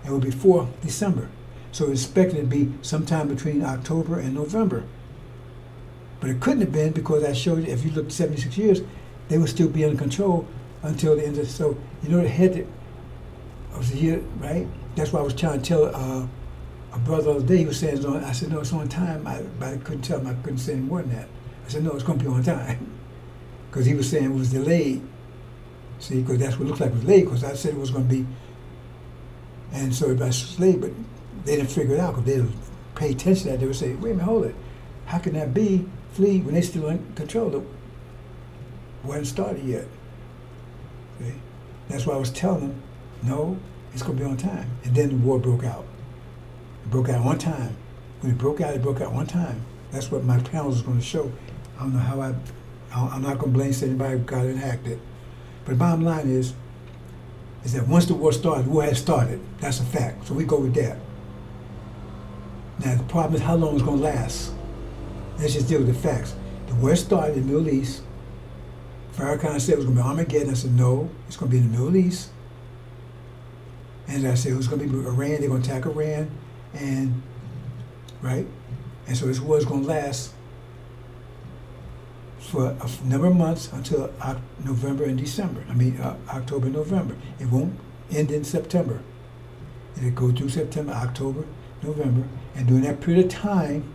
it would be before December. So it's expected to be sometime between October and November. But it couldn't have been because I showed you, if you looked 76 years, they would still be under control until the end of, so the head of the year, right? That's why I was trying to tell a brother the other day, he was saying it's on, I said, no, it's on time, but I couldn't tell him, I couldn't say any more than that. I said, no, it's going to be on time. Because he was saying it was delayed. See, because that's what it looked like it was delayed, because I said it was going to be, and so it was delayed, but they didn't figure it out, because they didn't pay attention to that. They would say, wait a minute, hold it. How can that be flee when they still in control? It wasn't started yet. See? That's why I was telling them, no, it's going to be on time. And then the war broke out. It broke out on time. When it broke out one time. That's what my panel is going to show. I don't know how I'm not going to blame anybody who got it and hacked it. But the bottom line is that once the war started, the war has started. That's a fact. So we go with that. Now, the problem is how long it's going to last. Let's just deal with the facts. The war started in the Middle East. FARRAKHAN said it was going to be Armageddon. I said, no, it's going to be in the Middle East. And as I said, it was going to be Iran. They're going to attack Iran. And, right? And so this war is going to last for a number of months until November and December. October and November. It won't end in September. It'll go through September, October, November. And during that period of time,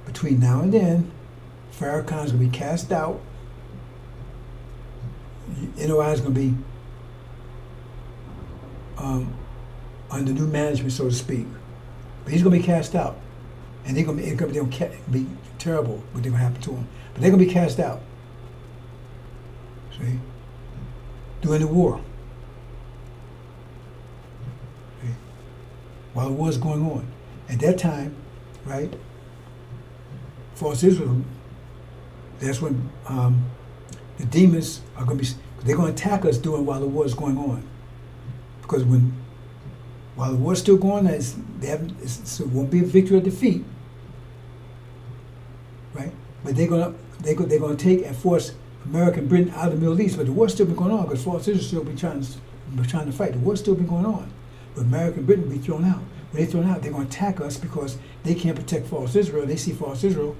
between now and then, FARRAKHAN is going to be cast out. NOI is going to be under new management, so to speak. But he's going to be cast out. And it's going to be terrible what they're going to happen to him. But they're going to be cast out. See? During the war. See? While the war is going on. At that time, right, false Israel, that's when the demons are going to be, they're going to attack us while the war is going on. Because while the war is still going on, it won't be a victory or defeat, right? But they're going to take and force America and Britain out of the Middle East. But the war's still been going on because false Israel still be trying to fight. The war's still been going on, but America and Britain will be thrown out. When they're thrown out, they're going to attack us because they can't protect false Israel. They see false Israel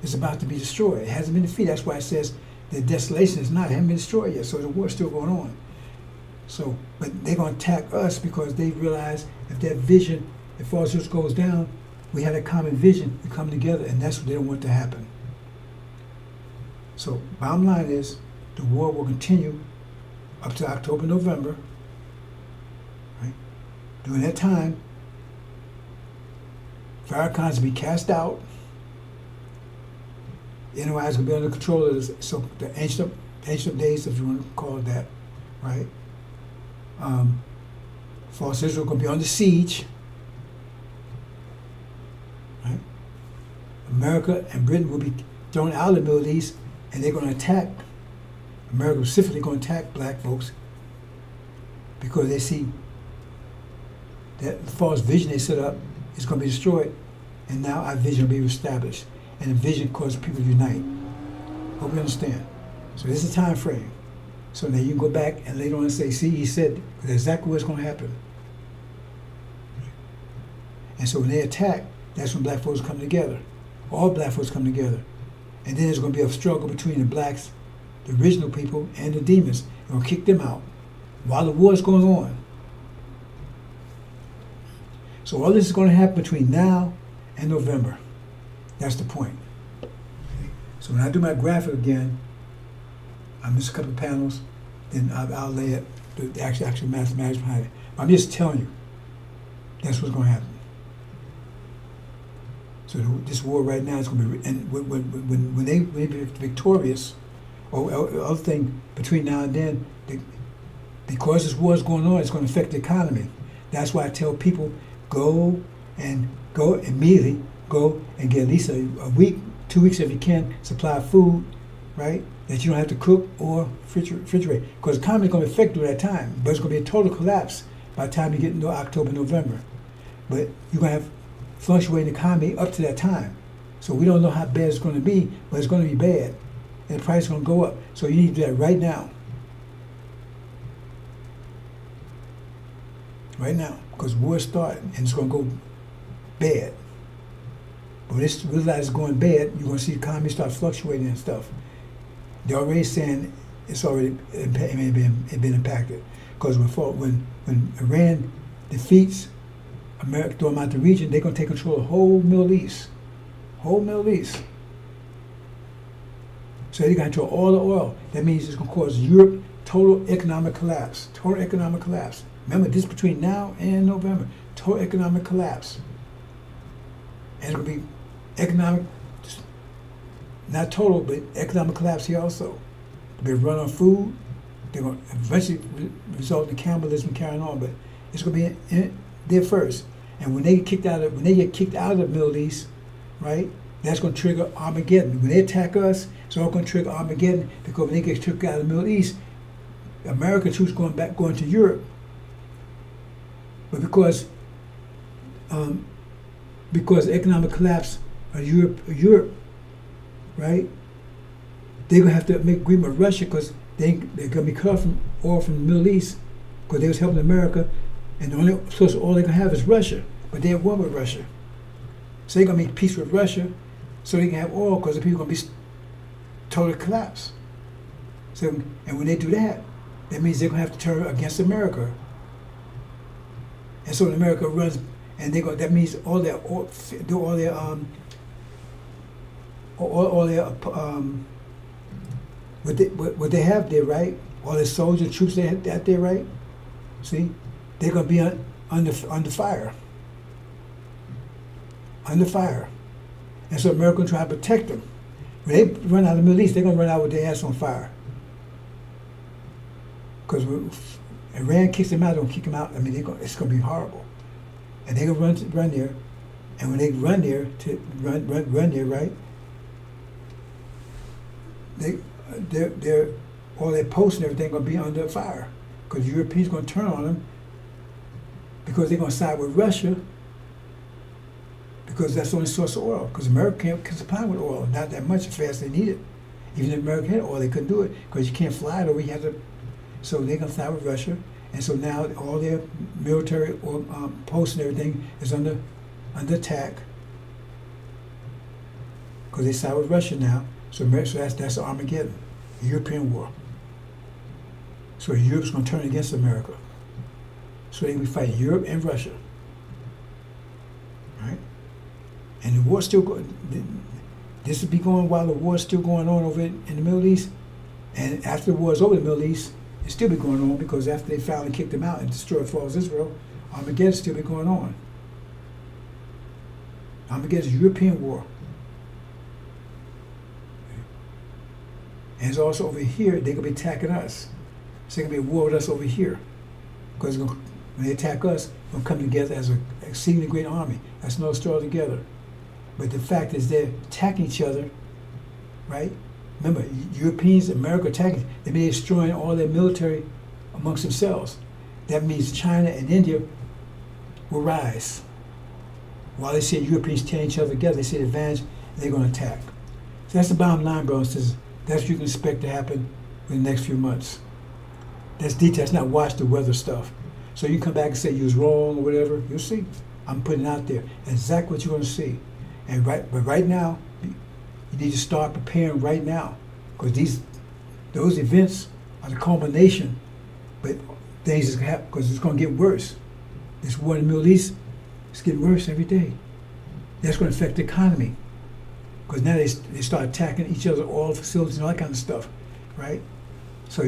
is about to be destroyed. It hasn't been defeated. That's why it says the desolation is not, it hasn't been destroyed yet. So the war's still going on. So, but they're going to attack us because they realize if that vision, if false Israel goes down, we have a common vision, we come together, and that's what they don't want to happen. So, bottom line is, the war will continue up to October, November. Right? During that time, FARRAKHAN will be cast out. NOI is going to be under control of this, so the ancient days, if you want to call it that, right? False Israel going to be under siege. Right? America and Britain will be thrown out of the Middle East, and they're going to attack. America specifically going to attack black folks because they see that the false vision they set up is going to be destroyed, and now our vision will be reestablished, and the vision causes people to unite. Hope you understand. So this is a time frame. So now you can go back and later on say, see, he said exactly what's going to happen. And so when they attack, that's when black folks come together. All black folks come together. And then there's going to be a struggle between the blacks, the original people, and the demons. They're going to kick them out while the war is going on. So all this is going to happen between now and November. That's the point. So when I do my graphic again, I miss a couple of panels, then I'll lay it, the actual mathematics behind it. I'm just telling you, that's what's going to happen. So this war right now is going to be, and when they be victorious, or other thing between now and then, because this war is going on, it's going to affect the economy. That's why I tell people, go immediately, go and get at least a week, 2 weeks if you can, supply of food, right? That you don't have to cook or refrigerate. Because the economy is going to affect during that time, but it's going to be a total collapse by the time you get into October, November. But you're going to have fluctuating economy up to that time. So we don't know how bad it's going to be, but it's going to be bad. And the price is going to go up. So you need to do that right now. Right now. Because war's starting and it's going to go bad. But when it's realize it's going bad, you're going to see the economy start fluctuating and stuff. They're already saying it's already been impacted. Because when Iran defeats America, throw them out the region, they're going to take control of the whole Middle East. Whole Middle East. So they're going to control all the oil. That means it's going to cause Europe total economic collapse. Total economic collapse. Remember, this between now and November. Total economic collapse. And it's going to be economic, not total, but economic collapse here also. They'll be run on food. They're going to eventually result in cannibalism carrying on, but it's going to be in there first. And when they get kicked out of the Middle East, right, that's going to trigger Armageddon. When they attack us, it's all going to trigger Armageddon, because when they get kicked out of the Middle East, American troops going to Europe. But because economic collapse of Europe, right, they're going to have to make agreement with Russia, because they're going to be cut off from oil from the Middle East, because they was helping America, and the only source of oil they're going to have is Russia. But they have war with Russia. So they're going to make peace with Russia so they can have oil, because the people are going to be totally collapse. So, and when they do that, that means they're going to have to turn against America. And so when America runs, and that means all their what they have there, right? All the soldiers, troops they have out there, right? See, they're going to be under fire. Under fire. And so America will try to protect them. When they run out of the Middle East, they're going to run out with their ass on fire. Because Iran kicks them out, they're going to kick them out. I mean, it's going to be horrible. And they're going to run there. And when they run there, right? They're all their posts and everything going to be under fire. Because the Europeans are going to turn on them, because they're going to side with Russia, because that's the only source of oil. Because America can't supply with oil, not that much as fast as they need it. Even if America had oil, they couldn't do it, because you can't fly it over. You have to. So they're going to fly with Russia, and so now all their military posts and everything is under attack, because they side with Russia now. So that's Armageddon, the European war. So Europe's going to turn against America. So they can fight Europe and Russia, right? And the war's still going. This will be going while the war's still going on over in the Middle East, and after the war's over in the Middle East, it still be going on, because after they finally kicked them out and destroyed Falls Israel, Armageddon still be going on. Armageddon is a European war. And it's also over here, they're going to be attacking us. So they're going to be at war with us over here. Because when they attack us, we'll come together as an exceedingly great army. That's no straw together. But the fact is they're attacking each other, right? Remember, Europeans, America attacking, they may be destroying all their military amongst themselves. That means China and India will rise. While they see Europeans tearing each other together, they see the advantage, they're going to attack. So that's the bottom line, brothers and sisters. That's what you can expect to happen in the next few months. That's detail. That's not watch the weather stuff. So you come back and say you was wrong or whatever. You'll see. I'm putting it out there. Exactly what you're going to see. But right now, you need to start preparing right now, because those events are the culmination. But things is happen, because it's going to get worse. This war in the Middle East It's getting worse every day. That's going to affect the economy. Because now they start attacking each other's oil facilities and all that kind of stuff, right? So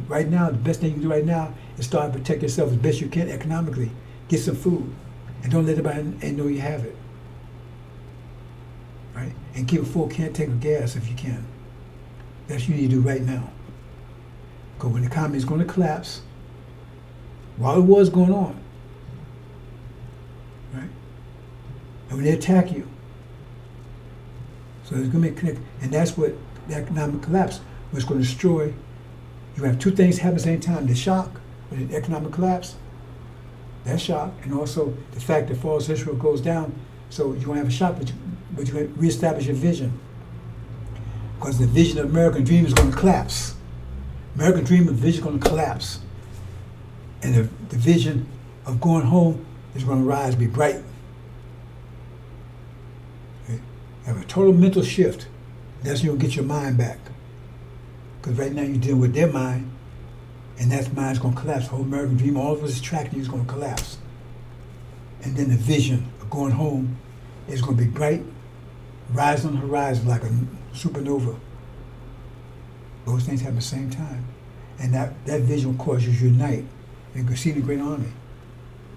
right now, the best thing you can do right now is start to protect yourself as best you can economically. Get some food, and don't let anybody know you have it, right? And keep a full tank of gas if you can. That's what you need to do right now. Because when the economy is going to collapse, while the war is going on, right? And when they attack you, so it's going to be and that's what the economic collapse was going to destroy. You have two things happen at the same time: the shock, with the economic collapse, that shock, and also the fact that false Israel goes down. So you're going to have a shock, but you're going to reestablish your vision, because the vision of American dream is going to collapse. American dream and vision is going to collapse, and the vision of going home is going to rise, be bright. Okay? Have a total mental shift. That's when you'll get your mind back. Because right now you're dealing with their mind, and that mind's going to collapse. The whole American dream, all of us tracking you, is going to collapse. And then the vision of going home is going to be bright, rise on the horizon like a supernova. Those things happen at the same time. And that vision will cause you to unite and go see the great army,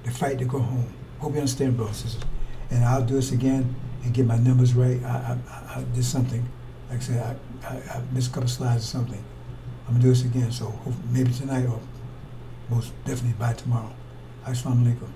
to fight to go home. Hope you understand, brothers and sisters. And I'll do this again and get my numbers right. I did something. Like I said, I missed a couple slides or something. I'm going to do this again, so maybe tonight or most definitely by tomorrow. Assalamu alaikum.